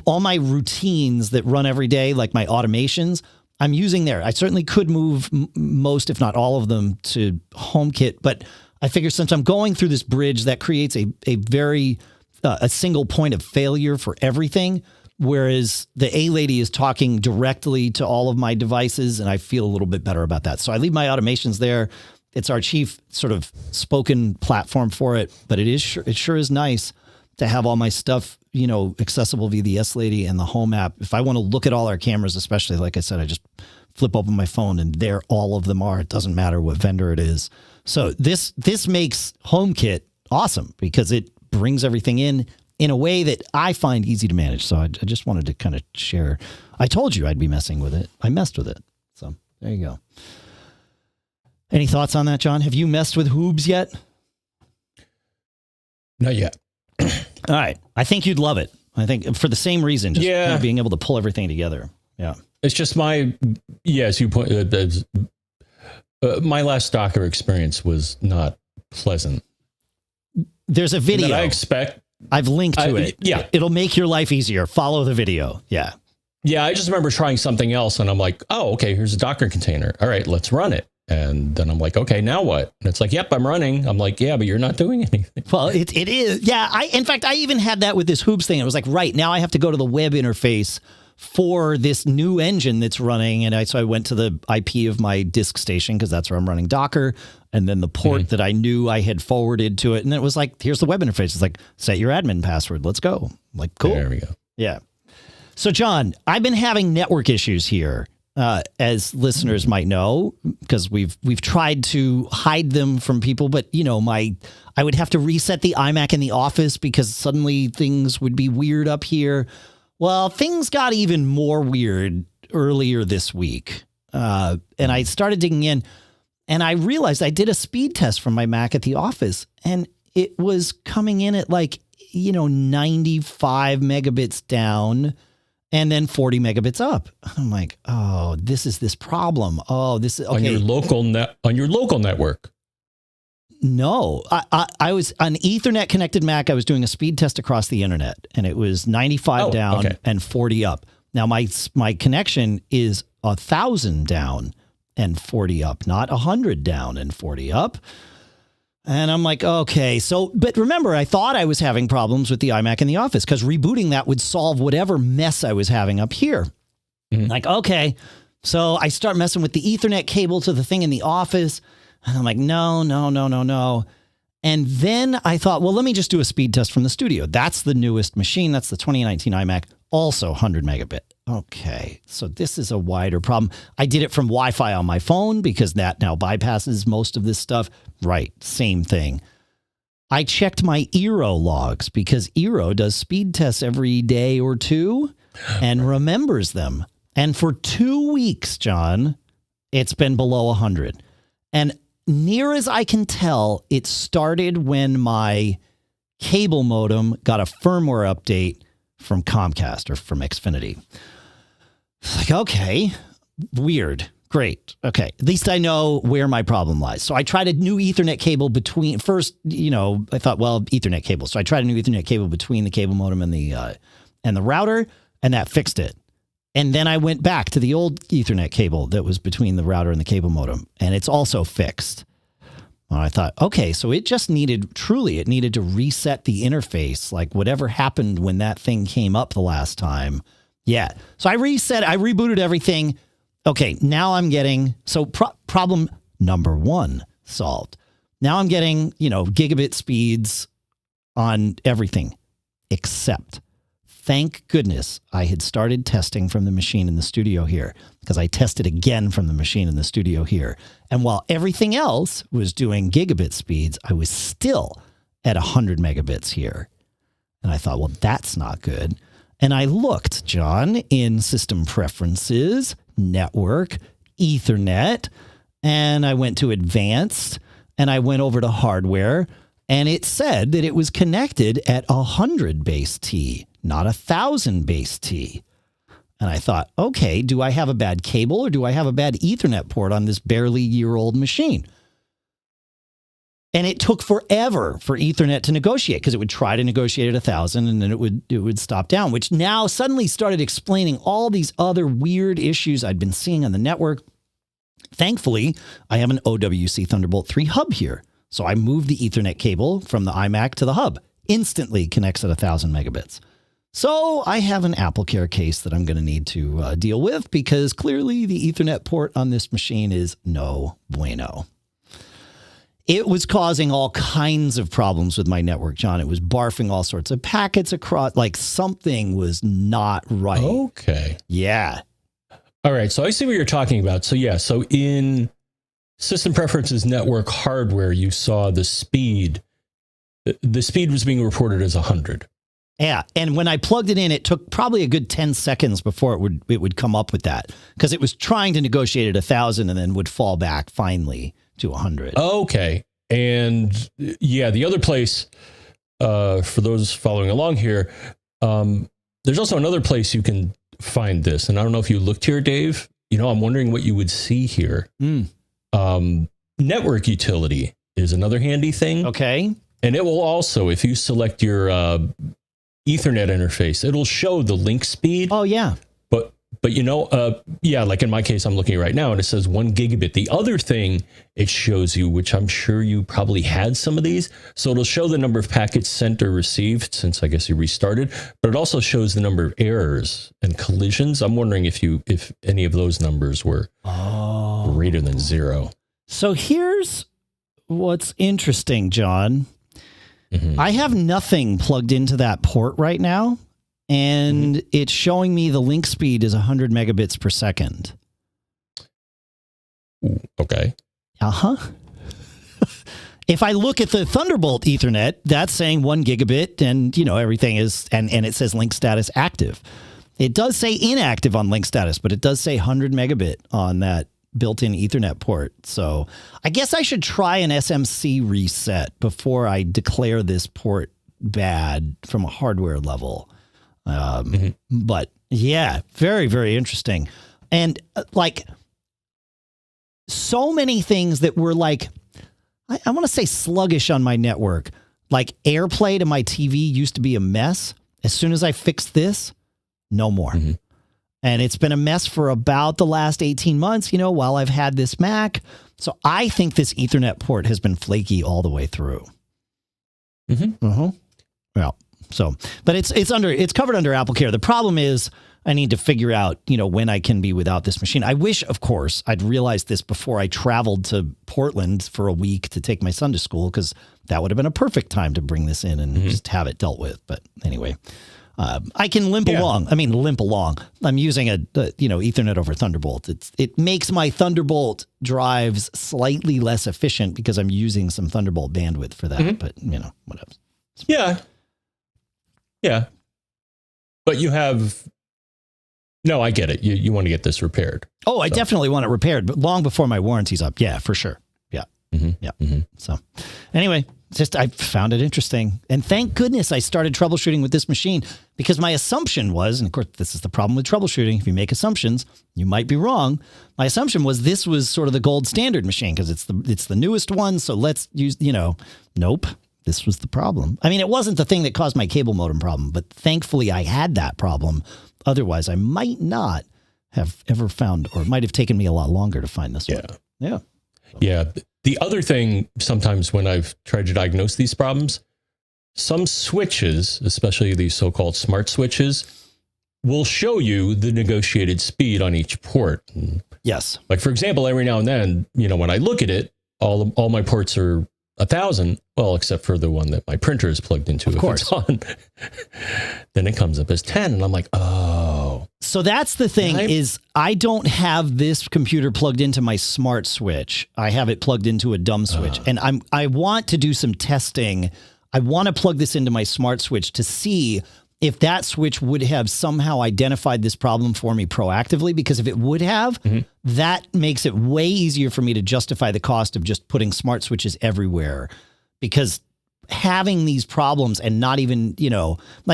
all my routines that run every day, like my automations, I'm using there. I certainly could move most, if not all of them, to HomeKit, but I figure since I'm going through this bridge, that creates a very a single point of failure for everything. Whereas the A-Lady is talking directly to all of my devices, and I feel a little bit better about that. So I leave my automations there. It's our chief sort of spoken platform for it, but it sure is nice to have all my stuff, accessible via the S-Lady and the Home app. If I want to look at all our cameras, especially, like I said, I just flip open my phone and there all of them are. It doesn't matter what vendor it is. So this makes HomeKit awesome because it brings everything in in a way that I find easy to manage. So I just wanted to kind of share. I told you I'd be messing with it. I messed with it. So there you go. Any thoughts on that, John? Have you messed with HOOBS yet? Not yet. All right. I think you'd love it. I think for the same reason, just kind of being able to pull everything together. Yeah. It's just as you point, my last Docker experience was not pleasant. There's a video. That I expect. I've linked to it. Yeah. It'll make your life easier. Follow the video. Yeah. Yeah. I just remember trying something else and I'm like, oh, okay, here's a Docker container. All right, let's run it. And then I'm like, okay, now what? And it's like, yep, I'm running. I'm like, yeah, but you're not doing anything. Well, it is. Yeah. In fact, I even had that with this HOOBS thing. It was like, right now I have to go to the web interface for this new engine that's running. And so I went to the IP of my DiskStation because that's where I'm running Docker. And then the port that I knew I had forwarded to it. And then it was like, here's the web interface. It's like, set your admin password. Let's go. I'm like, cool. There we go. Yeah. So, John, I've been having network issues here. As listeners might know, because we've tried to hide them from people, but I would have to reset the iMac in the office because suddenly things would be weird up here. Well, things got even more weird earlier this week, and I started digging in, and I realized I did a speed test from my Mac at the office, and it was coming in at 95 megabits down. And then 40 megabits up. I'm like, oh, this is this problem. Oh, this is okay. On your local network. No, I was on Ethernet connected Mac. I was doing a speed test across the internet, and it was 95 down and 40 up. Now my connection is 1,000 down and 40 up, not 100 down and 40 up. And I'm like, okay, but remember, I thought I was having problems with the iMac in the office because rebooting that would solve whatever mess I was having up here. Like, okay, so I start messing with the Ethernet cable to the thing in the office. And I'm like, no. And then I thought, well, let me just do a speed test from the studio. That's the newest machine. That's the 2019 iMac, also 100 megabit. Okay, so this is a wider problem. I did it from Wi-Fi on my phone because that now bypasses most of this stuff. Right, same thing. I checked my eero logs because eero does speed tests every day or two and remembers them. And for 2 weeks, John, it's been below 100. And near as I can tell, it started when my cable modem got a firmware update from Comcast or from Xfinity. It's like, okay, weird. Great. Okay. At least I know where my problem lies. So I tried a new Ethernet cable between first, I thought, well, Ethernet cable. So I tried a new Ethernet cable between the cable modem and the router, and that fixed it. And then I went back to the old Ethernet cable that was between the router and the cable modem, and it's also fixed. And I thought, okay, so it just needed to reset the interface, like whatever happened when that thing came up the last time. Yeah. So I rebooted everything. Okay, now I'm getting, problem number one solved. Now I'm getting, gigabit speeds on everything except, thank goodness, I had started testing from the machine in the studio here because I tested again from the machine in the studio here. And while everything else was doing gigabit speeds, I was still at 100 megabits here. And I thought, well, that's not good. And I looked, John, in system preferences, network, Ethernet, and I went to advanced, and I went over to hardware, and it said that it was connected at 100 base T, not 1,000 base T. And I thought, okay, do I have a bad cable or do I have a bad Ethernet port on this barely year-old machine? And it took forever for Ethernet to negotiate because it would try to negotiate at 1,000 and then it would stop down, which now suddenly started explaining all these other weird issues I'd been seeing on the network. Thankfully, I have an OWC Thunderbolt 3 hub here. So I moved the Ethernet cable from the iMac to the hub. Instantly connects at 1,000 megabits. So I have an AppleCare case that I'm going to need to deal with because clearly the Ethernet port on this machine is no bueno. It was causing all kinds of problems with my network, John. It was barfing all sorts of packets across, like something was not right. Okay. Yeah. All right. So I see what you're talking about. So yeah. So in system preferences network hardware, you saw the speed was being reported as 100. Yeah, and when I plugged it in, it took probably a good 10 seconds before it would come up with that, because it was trying to negotiate at 1,000 and then would fall back finally to 100. Okay. And yeah, the other place, for those following along here, there's also another place you can find this. And I don't know if you looked here, Dave. I'm wondering what you would see here. Network utility is another handy thing. Okay. And it will also, if you select your Ethernet interface, it'll show the link speed. Oh, yeah. But like in my case, I'm looking right now and it says 1 gigabit. The other thing it shows you, which I'm sure you probably had some of these, so it'll show the number of packets sent or received since I guess you restarted, but it also shows the number of errors and collisions. I'm wondering if any of those numbers were greater than 0. So here's what's interesting, John. I have nothing plugged into that port right now. And it's showing me the link speed is 100 megabits per second. Okay. If I look at the Thunderbolt Ethernet, that's saying 1 gigabit and, everything is, and it says link status active. It does say inactive on link status, but it does say 100 megabit on that built-in Ethernet port. So I guess I should try an SMC reset before I declare this port bad from a hardware level. But yeah, very, very interesting. And so many things that were I want to say sluggish on my network, like AirPlay to my TV used to be a mess. As soon as I fixed this, no more. And it's been a mess for about the last 18 months, while I've had this Mac. So I think this Ethernet port has been flaky all the way through. Well, so, but it's covered under AppleCare. The problem is I need to figure out, when I can be without this machine. I wish, of course, I'd realized this before I traveled to Portland for a week to take my son to school, because that would have been a perfect time to bring this in and just have it dealt with. But anyway, I can limp along. I mean, limp along. I'm using a Ethernet over Thunderbolt. It makes my Thunderbolt drives slightly less efficient because I'm using some Thunderbolt bandwidth for that. But whatever. Yeah. But you have... No, I get it. You want to get this repaired. Oh, I definitely want it repaired, but long before my warranty's up. Yeah, for sure. Yeah. So anyway, I found it interesting. And thank goodness I started troubleshooting with this machine, because my assumption was, and of course, this is the problem with troubleshooting. If you make assumptions, you might be wrong. My assumption was this was sort of the gold standard machine because it's the newest one. So let's use, nope. This was the problem. I mean, it wasn't the thing that caused my cable modem problem, but thankfully I had that problem. Otherwise, I might not have ever found, or it might have taken me a lot longer to find this one. Yeah. Yeah. The other thing, sometimes when I've tried to diagnose these problems, some switches, especially these so-called smart switches, will show you the negotiated speed on each port. Yes. Like, for example, every now and then, when I look at it, all my ports are 1,000, well, except for the one that my printer is plugged into. Of course. It's on, then it comes up as 10, and I'm like, oh. So that's the thing is I don't have this computer plugged into my smart switch. I have it plugged into a dumb switch, and I want to do some testing. I want to plug this into my smart switch to see if that switch would have somehow identified this problem for me proactively, because if it would have, that makes it way easier for me to justify the cost of just putting smart switches everywhere. Because having these problems and not even,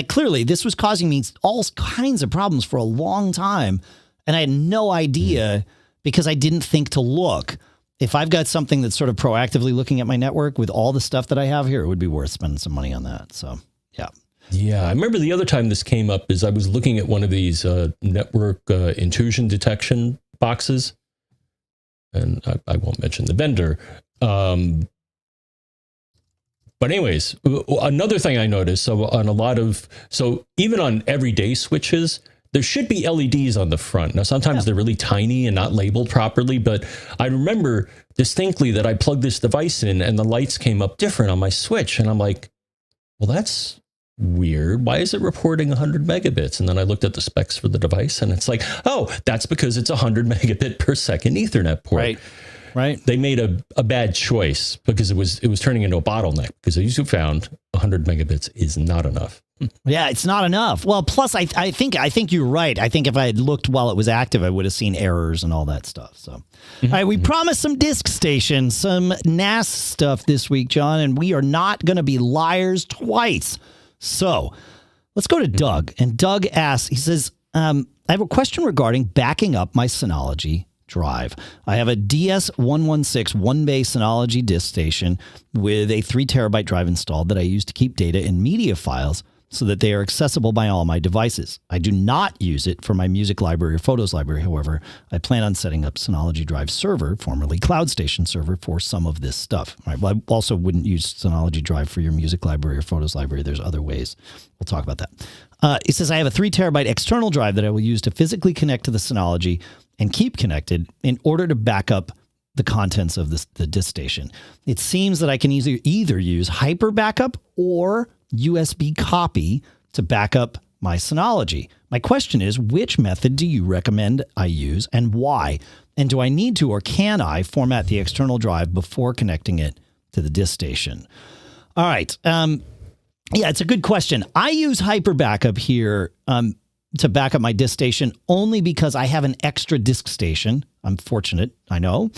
clearly this was causing me all kinds of problems for a long time. And I had no idea because I didn't think to look. If I've got something that's sort of proactively looking at my network with all the stuff that I have here, it would be worth spending some money on that. So, yeah. Yeah, I remember the other time this came up is I was looking at one of these network intrusion detection boxes, and I won't mention the vendor. But anyways, another thing I noticed, so even on everyday switches, there should be LEDs on the front. Now, sometimes they're really tiny and not labeled properly, but I remember distinctly that I plugged this device in and the lights came up different on my switch, and I'm like, well, that's weird. Why is it reporting 100 megabits? And then I looked at the specs for the device, and it's like, oh, that's because it's 100 megabit per second Ethernet port. Right. They made a bad choice because it was turning into a bottleneck, because as you found, 100 megabits is not enough. Yeah, it's not enough. Well, plus I think you're right. I think if I had looked while it was active, I would have seen errors and all that stuff. So, all right, we promised some DiskStation, some NAS stuff this week, John, and we are not going to be liars twice. So, let's go to Doug. And Doug asks, he says, I have a question regarding backing up my Synology drive. I have a DS116 one-bay Synology DiskStation with a 3 terabyte drive installed that I use to keep data and media files so that they are accessible by all my devices. I do not use it for my music library or photos library. However, I plan on setting up Synology Drive Server, formerly CloudStation Server, for some of this stuff. All right, well, I also wouldn't use Synology Drive for your music library or photos library. There's other ways. We'll talk about that. It says, I have a 3 terabyte external drive that I will use to physically connect to the Synology and keep connected in order to back up the contents of the DiskStation. It seems that I can either use Hyper Backup or USB copy to back up my Synology. My question is, which method do you recommend I use and why? And do I need to or can I format the external drive before connecting it to the DiskStation? All right. Yeah, it's a good question. I use Hyper Backup here to back up my DiskStation only because I have an extra DiskStation. I'm fortunate, I know.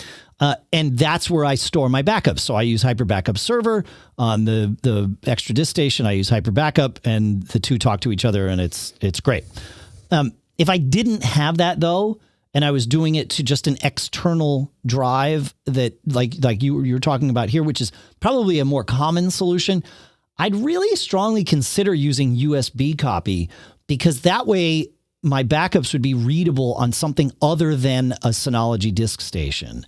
And that's where I store my backups. So I use Hyper Backup Server on the extra DiskStation. I use Hyper Backup, and the two talk to each other, and it's great. If I didn't have that though, and I was doing it to just an external drive that like you're talking about here, which is probably a more common solution, I'd really strongly consider using USB copy, because that way my backups would be readable on something other than a Synology DiskStation.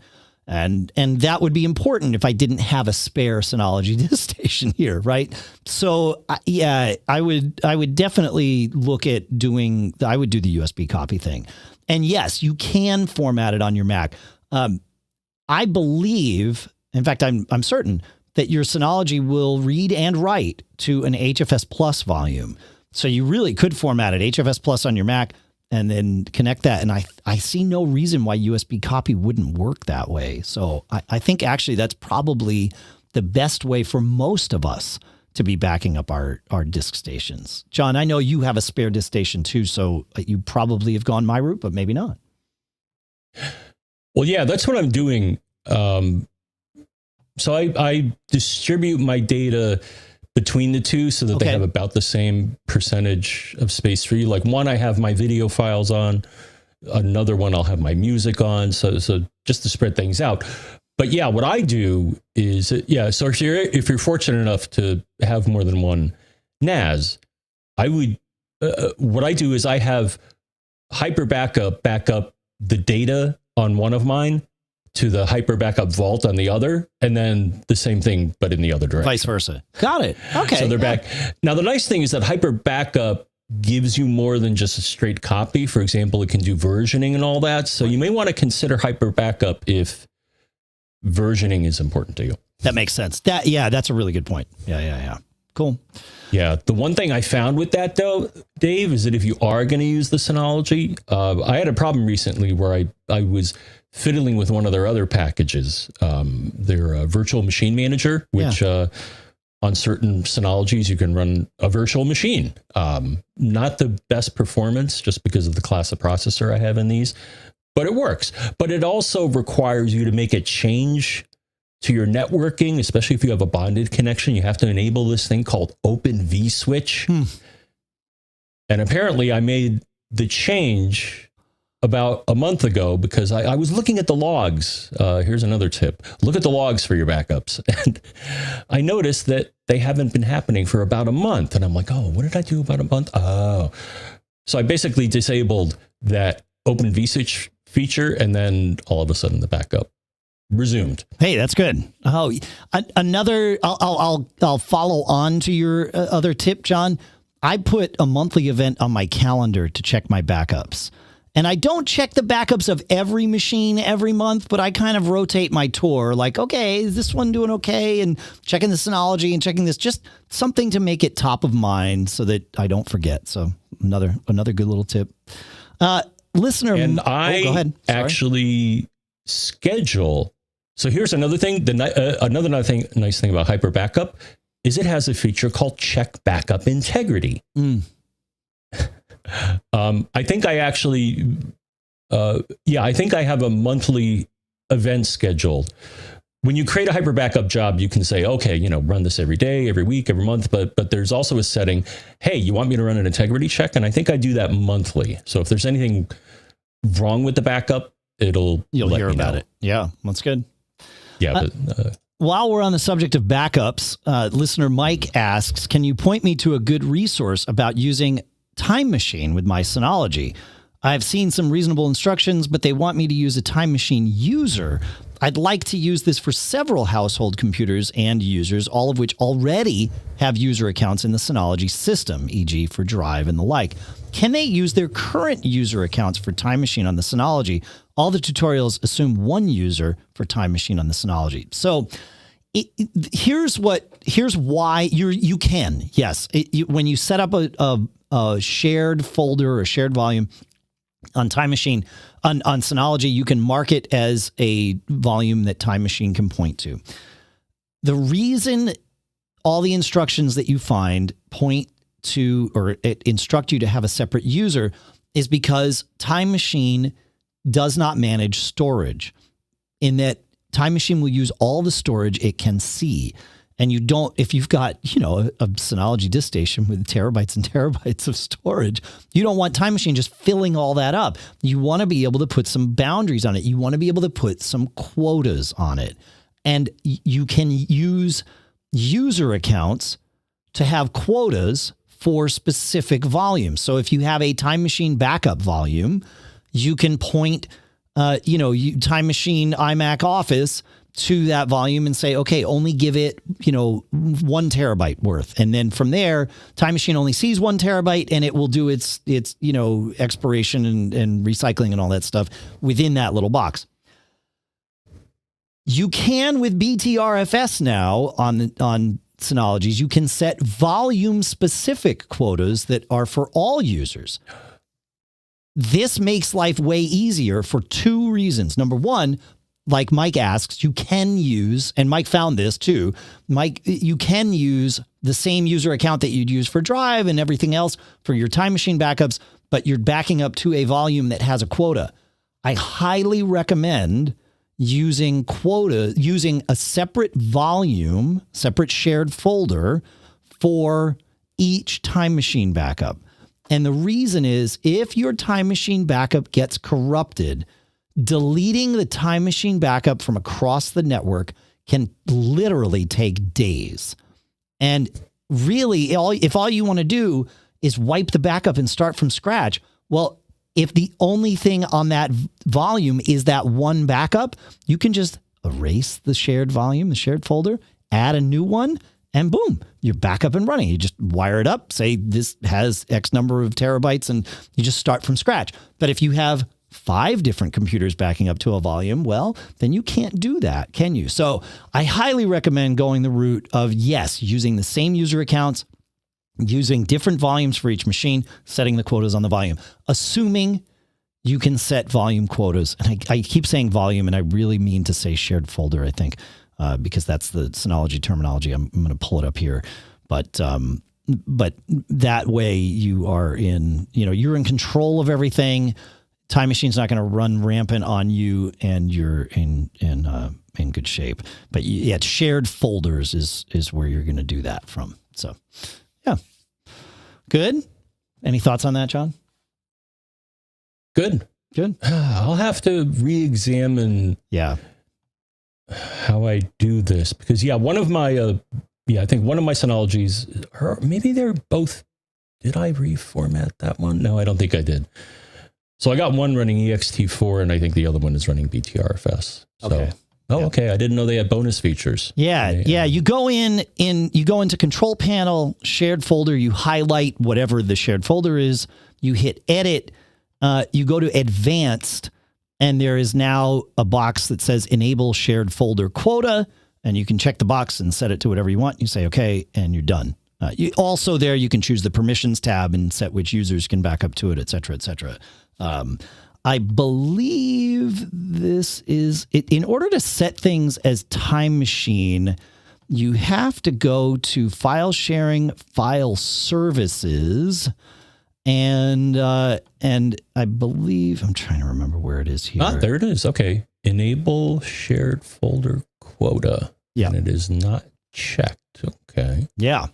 And that would be important if I didn't have a spare Synology DiskStation here, right? So yeah, I would definitely look at I would do the USB copy thing. And yes, you can format it on your Mac. I believe, in fact, I'm certain that your Synology will read and write to an HFS Plus volume. So you really could format it HFS Plus on your Mac and then connect that. And I see no reason why USB copy wouldn't work that way. So I think actually that's probably the best way for most of us to be backing up our DiskStations. John, I know you have a spare DiskStation too, so you probably have gone my route, but maybe not. Well, yeah, that's what I'm doing. So I distribute my data between the two so that they have about the same percentage of space for you. Like one, I have my video files on, another one I'll have my music on. So just to spread things out. But yeah, what I do is, so if you're fortunate enough to have more than one NAS, what I do is I have Hyper Backup back up the data on one of mine to the Hyper Backup vault on the other, and then the same thing, but in the other direction. Vice versa. Got it. Okay. So they're back. Now, the nice thing is that Hyper Backup gives you more than just a straight copy. For example, it can do versioning and all that. So you may want to consider Hyper Backup if versioning is important to you. That makes sense. That's a really good point. Yeah. Cool. Yeah. The one thing I found with that, though, Dave, is that if you are going to use the Synology, I had a problem recently where I was fiddling with one of their other packages, their virtual machine manager, which on certain Synologies, you can run a virtual machine. Not the best performance just because of the class of processor I have in these, but it works. But it also requires you to make a change to your networking, especially if you have a bonded connection. You have to enable this thing called Open vSwitch. And apparently I made the change about a month ago because I was looking at the logs. Here's another tip. Look at the logs for your backups. And I noticed that they haven't been happening for about a month. And I'm like, oh, what did I do about a month? Oh. So I basically disabled that Open vSwitch feature, and then all of a sudden the backup resumed. Hey, that's good. Oh, another, I'll follow on to your other tip, John. I put a monthly event on my calendar to check my backups. And I don't check the backups of every machine every month, but I kind of rotate my tour. Like, okay, is this one doing okay? And checking the Synology and checking this, just something to make it top of mind so that I don't forget. So another good little tip. Listener, and go ahead. Actually schedule. So here's another thing. Another nice thing about Hyper Backup is it has a feature called check backup integrity. I think I actually, I think I have a monthly event scheduled. When you create a hyper backup job, you can say, okay, run this every day, every week, every month. But there's also a setting, hey, you want me to run an integrity check? And I think I do that monthly. So if there's anything wrong with the backup, you'll hear about it. Yeah, that's good. Yeah. While we're on the subject of backups, listener Mike asks, can you point me to a good resource about using Time Machine with my Synology? I've seen some reasonable instructions, but they want me to use a Time Machine user. I'd like to use this for several household computers and users, all of which already have user accounts in the Synology system, e.g. for Drive and the like. Can they use their current user accounts for Time Machine on the Synology? All the tutorials assume one user for Time Machine on the Synology. So here's why you can. Yes, when you set up a shared folder or shared volume on Time Machine, on Synology, you can mark it as a volume that Time Machine can point to. The reason all the instructions that you find point to or instruct you to have a separate user is because Time Machine does not manage storage, in that Time Machine will use all the storage it can see. And you don't, if you've got, a Synology DiskStation with terabytes and terabytes of storage, you don't want Time Machine just filling all that up. You want to be able to put some boundaries on it. You want to be able to put some quotas on it. And you can use user accounts to have quotas for specific volumes. So if you have a Time Machine backup volume, you can point, Time Machine iMac Office to that volume and say, okay, only give it, 1 terabyte worth. And then from there, Time Machine only sees 1 terabyte and it will do its expiration and recycling and all that stuff within that little box. You can with BTRFS now on Synologies, you can set volume specific quotas that are for all users. This makes life way easier for 2 reasons. Number one, like Mike asks, you can use, and Mike found this too, Mike, you can use the same user account that you'd use for Drive and everything else for your Time Machine backups, but you're backing up to a volume that has a quota. I highly recommend using a separate volume, separate shared folder for each Time Machine backup. And the reason is, if your Time Machine backup gets corrupted, deleting the Time Machine backup from across the network can literally take days. And really, if all you want to do is wipe the backup and start from scratch, well, if the only thing on that volume is that one backup, you can just erase the shared volume, the shared folder, add a new one, and boom, you're back up and running. You just wire it up, say this has X number of terabytes, and you just start from scratch. But if you have 5 different computers backing up to a volume, well, then you can't do that, can you? So I highly recommend going the route of, yes, using the same user accounts, using different volumes for each machine, setting the quotas on the volume, assuming you can set volume quotas. And I keep saying volume, and I really mean to say shared folder, I think, because that's the Synology terminology. I'm going to pull it up here. But that way you are you're in control of everything. Time Machine's not going to run rampant on you, and you're in good shape. But shared folders is where you're going to do that from. So, yeah, good. Any thoughts on that, John? Good. I'll have to re-examine. Yeah. How I do this, because one of my I think one of my Synologies, or maybe they're both. Did I reformat that one? No, I don't think I did. So I got one running ext4, and I think the other one is running BTRFS. So, okay. I didn't know they had bonus features. Yeah. You go you go into Control Panel, Shared Folder. You highlight whatever the shared folder is. You hit Edit. You go to Advanced, and there is now a box that says Enable Shared Folder Quota, and you can check the box and set it to whatever you want. You say okay, and you're done. You can choose the Permissions tab and set which users can back up to it, et cetera, et cetera. I believe this is it. In order to set things as Time Machine, you have to go to File Sharing, File Services, and I believe, I'm trying to remember where it is here. Ah, there it is. Okay. Enable shared folder quota. Yeah. And it is not checked. Okay. Yeah.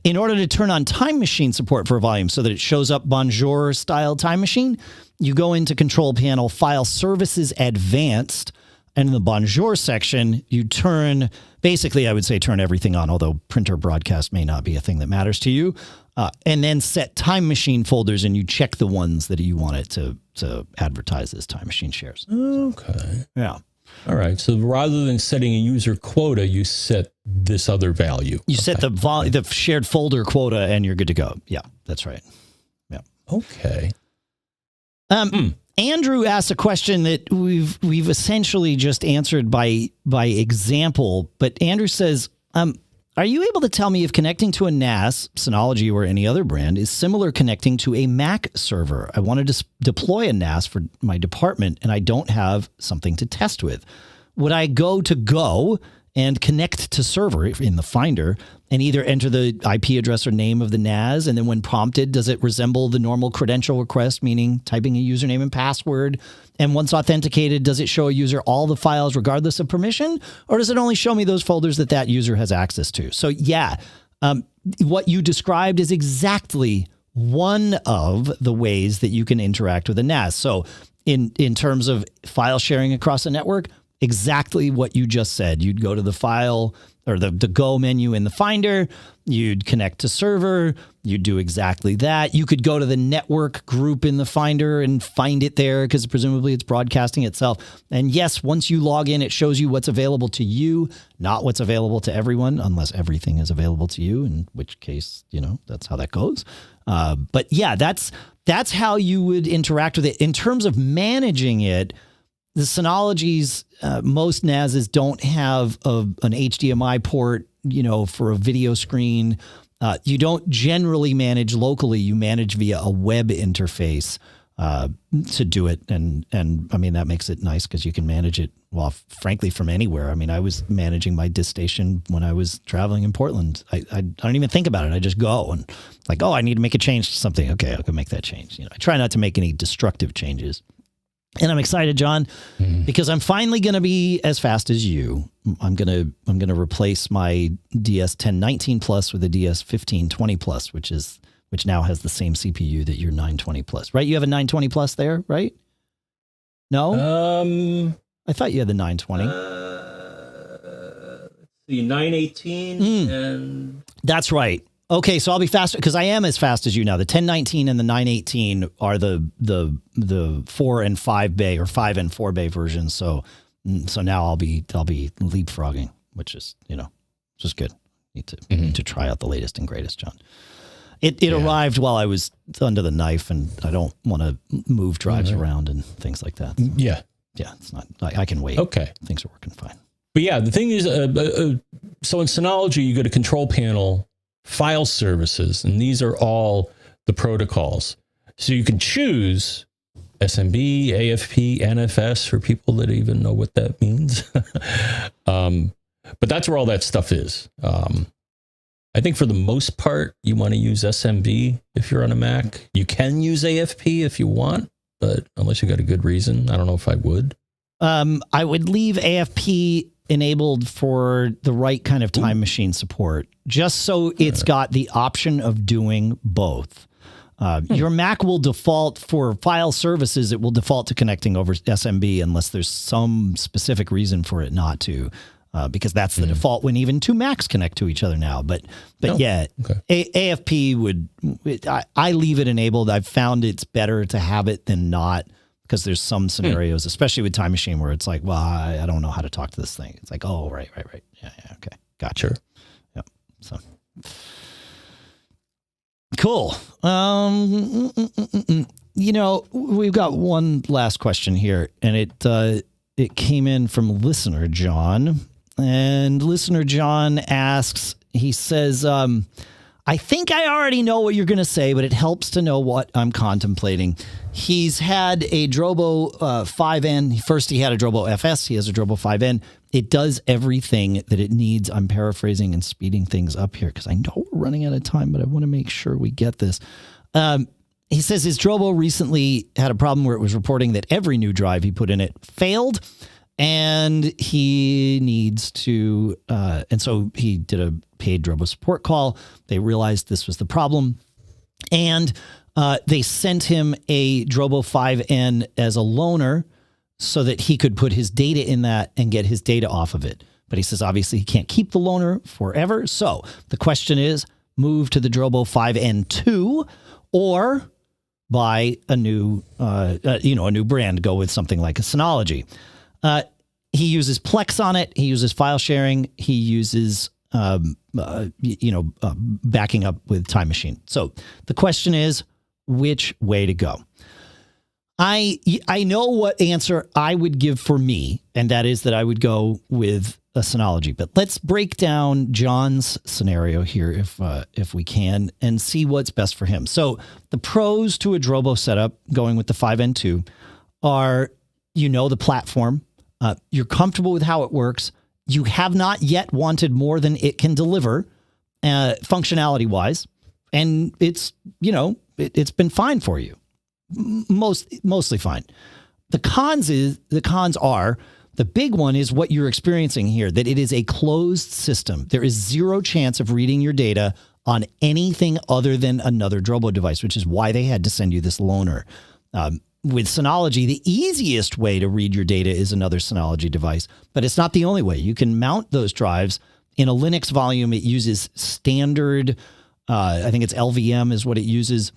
In order to turn on Time Machine support for volume so that it shows up Bonjour style Time Machine, you go into Control Panel, File Services Advanced, and in the Bonjour section, you turn, basically I would say turn everything on, although printer broadcast may not be a thing that matters to you, and then set Time Machine folders, and you check the ones that you want it to advertise as Time Machine shares. Okay. Yeah. All right. So rather than setting a user quota, you set this other value. You set the shared folder quota, and you're good to go. Yeah, that's right. Yeah. Okay. Andrew asked a question that we've essentially just answered by example, but Andrew says, are you able to tell me if connecting to a NAS, Synology or any other brand, is similar connecting to a Mac server? I wanted to deploy a NAS for my department, and I don't have something to test with. Would I go and connect to server in the Finder and either enter the IP address or name of the NAS, and then when prompted, does it resemble the normal credential request, meaning typing a username and password? And once authenticated, does it show a user all the files regardless of permission, or does it only show me those folders that user has access to? So yeah, what you described is exactly one of the ways that you can interact with a NAS. So in terms of file sharing across a network, exactly what you just said. You'd go to the file or the Go menu in the Finder. You'd connect to server. You'd do exactly that. You could go to the network group in the Finder and find it there because presumably it's broadcasting itself. And yes, once you log in, it shows you what's available to you, not what's available to everyone, unless everything is available to you, in which case, that's how that goes. But yeah, that's how you would interact with it. In terms of managing it, the Synology's most NASs don't have an HDMI port, for a video screen. You don't generally manage locally. You manage via a web interface to do it. And I mean, that makes it nice because you can manage it, well, frankly, from anywhere. I mean, I was managing my DiskStation when I was traveling in Portland. I don't even think about it. I just go and like, oh, I need to make a change to something. Okay, I can make that change. I try not to make any destructive changes. And I'm excited, John, because I'm finally going to be as fast as you. I'm going to replace my DS1019 Plus with a DS1520 Plus, which now has the same CPU that your 920 Plus, right? You have a 920 Plus there, right? No? I thought you had the 920. Let's see, 918 and... That's right. Okay, so I'll be faster because I am as fast as you now. The 1019 and the 918 are the 4 and 5 bay or 5 and 4 bay versions. So now I'll be leapfrogging, which is just good. Need to try out the latest and greatest, John. It arrived while I was under the knife, and I don't want to move drives around and things like that. So, yeah, it's not. I can wait. Okay, things are working fine. But yeah, the thing is, so in Synology, you go to Control Panel. File services, and these are all the protocols. So you can choose SMB, AFP, NFS for people that even know what that means. But that's where all that stuff is. I think for the most part, you want to use SMB if you're on a Mac. You can use AFP if you want, but unless you got a good reason, I don't know if I would. I would leave AFP enabled for the right kind of time machine support, just so it's got the option of doing both. Your Mac will default for file services. It will default to connecting over SMB unless there's some specific reason for it not to, because that's the default when even two Macs connect to each other now. But AFP would, I leave it enabled. I've found it's better to have it than not. Because there's some scenarios, especially with Time Machine, where it's like, well, I don't know how to talk to this thing. It's like, oh, right. Yeah, okay. Gotcha. Sure. Yep. So cool. We've got one last question here, and it came in from listener John. And listener John asks, he says, I think I already know what you're going to say, but it helps to know what I'm contemplating. He's had a Drobo 5N. First, he had a Drobo FS. He has a Drobo 5N. It does everything that it needs. I'm paraphrasing and speeding things up here because I know we're running out of time, but I want to make sure we get this. He says his Drobo recently had a problem where it was reporting that every new drive he put in it failed, and he needs to, and so he did a paid Drobo support call. They realized this was the problem, and they sent him a Drobo 5N as a loaner so that he could put his data in that and get his data off of it. But he says, obviously, he can't keep the loaner forever. So the question is, move to the Drobo 5N2 or buy a new, a new brand, go with something like a Synology. He uses Plex on it. He uses file sharing. He uses, backing up with Time Machine. So the question is, which way to go? I know what answer I would give for me, and that is that I would go with a Synology. But let's break down John's scenario here if we can and see what's best for him. So the pros to a Drobo setup going with the 5N2 are, the platform. You're comfortable with how it works. You have not yet wanted more than it can deliver functionality-wise. And it's, it's been fine for you. Mostly fine. The cons are, the big one is what you're experiencing here, that it is a closed system. There is zero chance of reading your data on anything other than another Drobo device, which is why they had to send you this loaner. With Synology, the easiest way to read your data is another Synology device, but it's not the only way. You can mount those drives in a Linux volume. It uses standard, I think it's LVM is what it uses.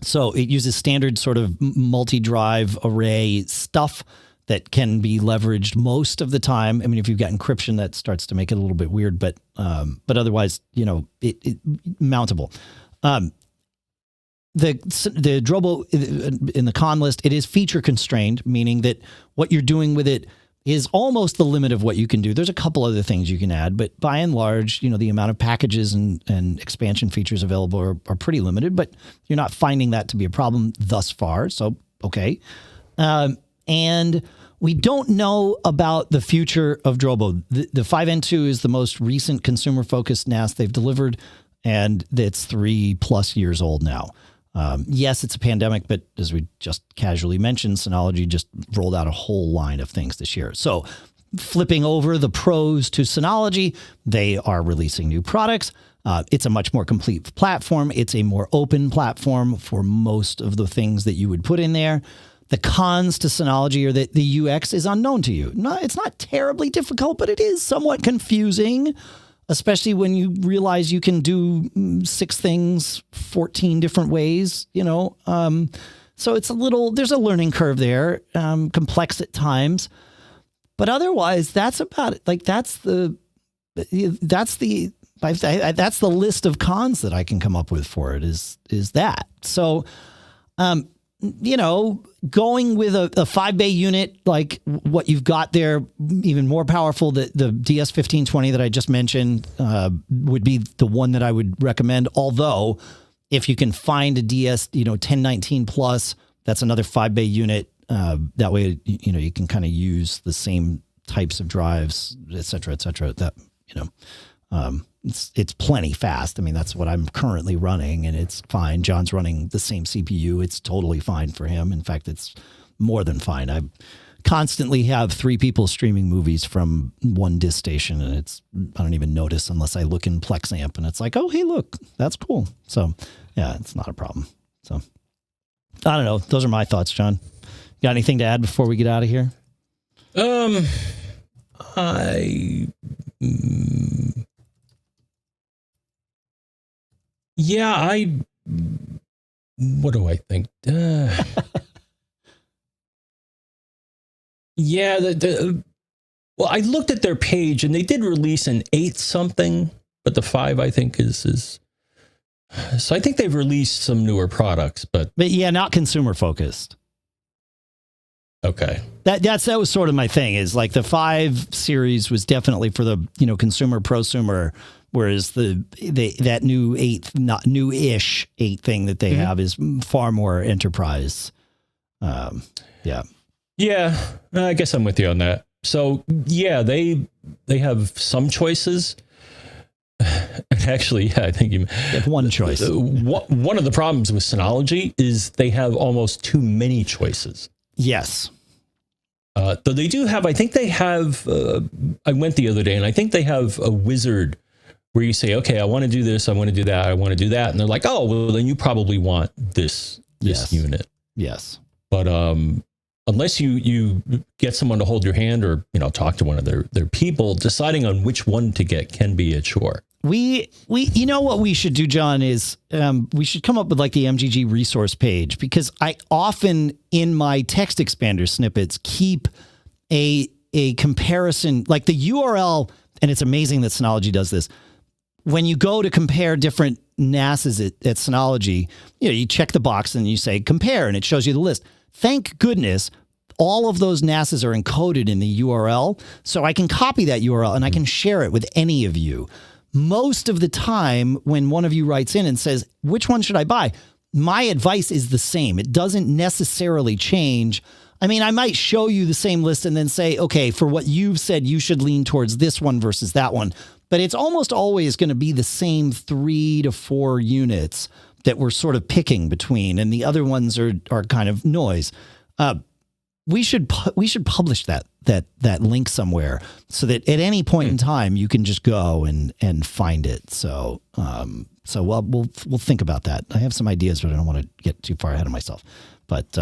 So it uses standard sort of multi-drive array stuff that can be leveraged most of the time. I mean, if you've got encryption, that starts to make it a little bit weird, but otherwise, it mountable. The Drobo in the con list, it is feature constrained, meaning that what you're doing with it is almost the limit of what you can do. There's a couple other things you can add, but by and large, the amount of packages and expansion features available are pretty limited, but you're not finding that to be a problem thus far. So, okay. And we don't know about the future of Drobo. The 5N2 is the most recent consumer-focused NAS they've delivered, and it's 3+ years old now. Yes, it's a pandemic, but as we just casually mentioned, Synology just rolled out a whole line of things this year. So flipping over the pros to Synology, they are releasing new products. It's a much more complete platform. It's a more open platform for most of the things that you would put in there. The cons to Synology are that the UX is unknown to you. It's not terribly difficult, but it is somewhat confusing, especially when you realize you can do 6 things 14 different ways, So it's there's a learning curve there, complex at times. But otherwise, that's about it. Like that's the list of cons that I can come up with for it is that. So, going with a 5-bay unit, like what you've got there, even more powerful, the DS1520 that I just mentioned would be the one that I would recommend. Although if you can find a DS, 1019 plus, that's another 5-bay unit. That way, you can kind of use the same types of drives, et cetera, that, it's plenty fast. I mean, that's what I'm currently running, and it's fine. John's running the same CPU. It's totally fine for him. In fact, it's more than fine. I constantly have 3 people streaming movies from one DiskStation, and I don't even notice unless I look in PlexAmp, and it's like, oh, hey, look, that's cool. So, yeah, it's not a problem. So, I don't know. Those are my thoughts, John. Got anything to add before we get out of here? What do I think? Well, I looked at their page and they did release an 8 something, but the 5 I think is so I think they've released some newer products, but yeah, not consumer focused. Okay. That was sort of my thing, is like the 5 series was definitely for the, consumer prosumer, whereas that new 8, not new-ish 8 thing that they have is far more enterprise. Yeah. Yeah, I guess I'm with you on that. So yeah, they have some choices. And actually, yeah, I think you have one choice. One of the problems with Synology is they have almost too many choices. Yes. Though they do have, I think they have, I went the other day and I think they have a wizard where you say, okay, I want to do this, I want to do that, I want to do that. And they're like, oh, well, then you probably want this unit. Yes. But unless you get someone to hold your hand or, talk to one of their people, deciding on which one to get can be a chore. We you know what we should do, John, is we should come up with like the MGG resource page, because I often in my text expander snippets keep a comparison, like the URL, and it's amazing that Synology does this. When you go to compare different NASs at Synology, you check the box and you say compare, and it shows you the list. Thank goodness all of those NASs are encoded in the URL, so I can copy that URL and I can share it with any of you. Most of the time when one of you writes in and says, which one should I buy? My advice is the same. It doesn't necessarily change. I mean, I might show you the same list and then say, okay, for what you've said, you should lean towards this one versus that one. But it's almost always going to be the same 3 to 4 units that we're sort of picking between, and the other ones are kind of noise. We should publish that link somewhere so that at any point in time you can just go and find it. So we'll think about that. I have some ideas, but I don't want to get too far ahead of myself. But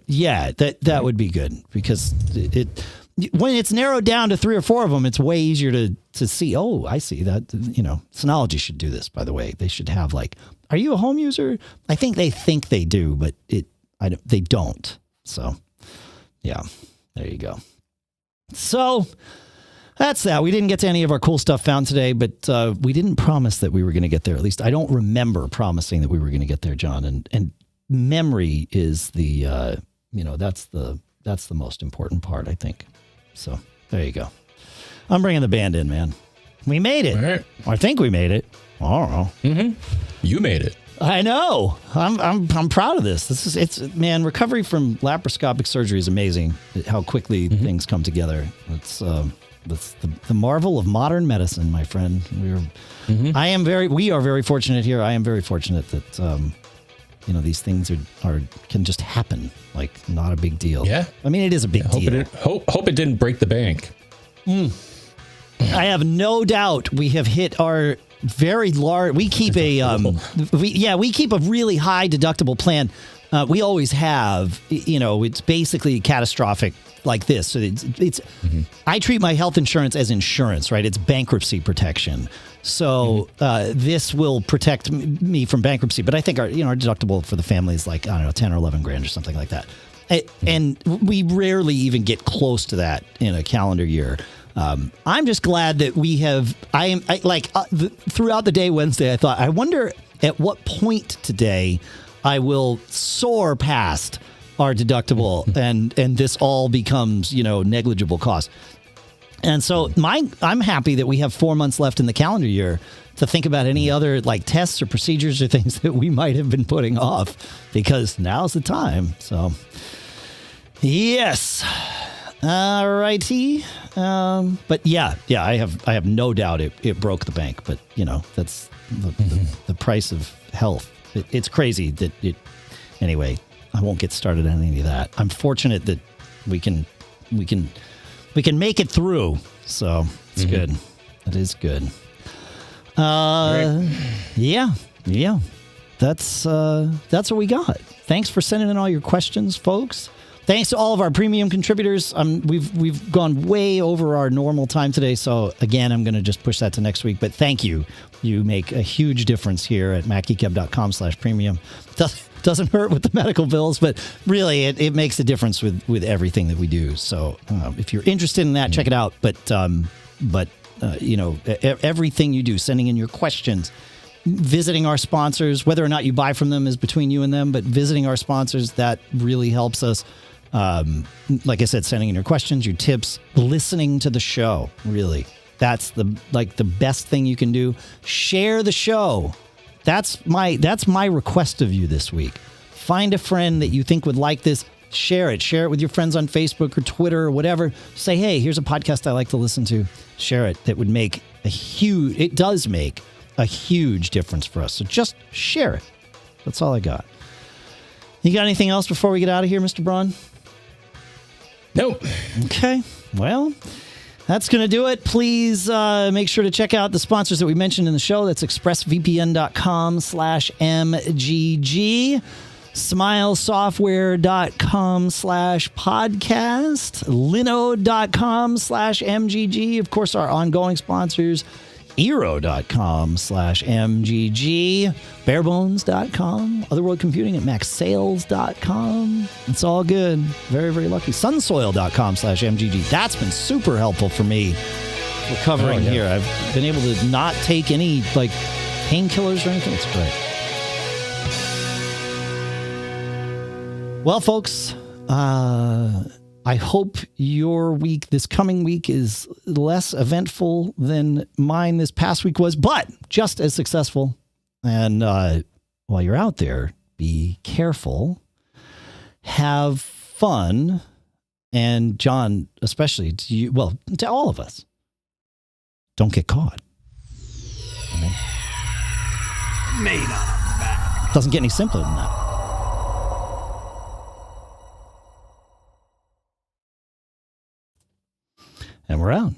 yeah, that would be good, because it when it's narrowed down to 3 or 4 of them, it's way easier to see. Oh, I see that. Synology should do this, by the way. They should have like, are you a home user? I think they do, but they don't. So. Yeah, there you go. So that's that. We didn't get to any of our cool stuff found today, but we didn't promise that we were going to get there. At least I don't remember promising that we were going to get there, John. And memory is the, that's the most important part, I think. So there you go. I'm bringing the band in, man. We made it. Right. I think we made it. I don't know. Mm-hmm. You made it. I know. I'm proud of this. Man, recovery from laparoscopic surgery is amazing. How quickly things come together. It's the marvel of modern medicine, my friend. We are very fortunate here. I am very fortunate that these things can just happen. Like, not a big deal. Yeah. I mean, it is a big deal. Hope it didn't break the bank. I have no doubt we have hit our very large. We keep we keep a really high deductible plan. We always have. It's basically catastrophic like this. So it's I treat my health insurance as insurance, right? It's bankruptcy protection. So this will protect me from bankruptcy. But I think our deductible for the family is like, I don't know, 10 or 11 grand or something like that. And we rarely even get close to that in a calendar year. I'm just glad that we have. Throughout the day Wednesday, I thought, I wonder at what point today I will soar past our deductible and this all becomes negligible cost. And so I'm happy that we have 4 months left in the calendar year to think about any other like tests or procedures or things that we might have been putting off, because now's the time. So yes. All righty. But yeah, I have no doubt it broke the bank, but that's the price of health. It's crazy that anyway, I won't get started on any of that. I'm fortunate that we can make it through. So it's good. It is good. Yeah. That's what we got. Thanks for sending in all your questions, folks. Thanks to all of our premium contributors. We've gone way over our normal time today, so again, I'm going to just push that to next week. But thank you. You make a huge difference here at macgeekgab.com/premium. Doesn't hurt with the medical bills, but really, it makes a difference with everything that we do. So if you're interested in that, check it out. But everything you do, sending in your questions, visiting our sponsors, whether or not you buy from them is between you and them, but visiting our sponsors, that really helps us. Like I said, sending in your questions, your tips, listening to the show. Really, that's the best thing you can do. Share the show. That's my request of you this week. Find a friend that you think would like this. Share it. Share it with your friends on Facebook or Twitter or whatever. Say, hey, here's a podcast I like to listen to. Share it. That would make it does make a huge difference for us. So just share it. That's all I got. You got anything else before we get out of here, Mr. Braun? Nope. Okay. Well, that's going to do it. Please make sure to check out the sponsors that we mentioned in the show. That's expressvpn.com/MGG. Smilesoftware.com/podcast, Linode.com/MGG. Of course, our ongoing sponsors, eero.com/MGG, barebones.com, Otherworld Computing at maxsales.com. It's all good. Very, very lucky. Sunsoil.com/MGG. That's been super helpful for me recovering here. I've been able to not take any painkillers or anything. It's great. Well, folks, I hope your week, this coming week, is less eventful than mine this past week was, but just as successful. And while you're out there, be careful, have fun, and John, especially to you, well, to all of us, don't get caught. Made on a Mac. Doesn't get any simpler than that. And we're out.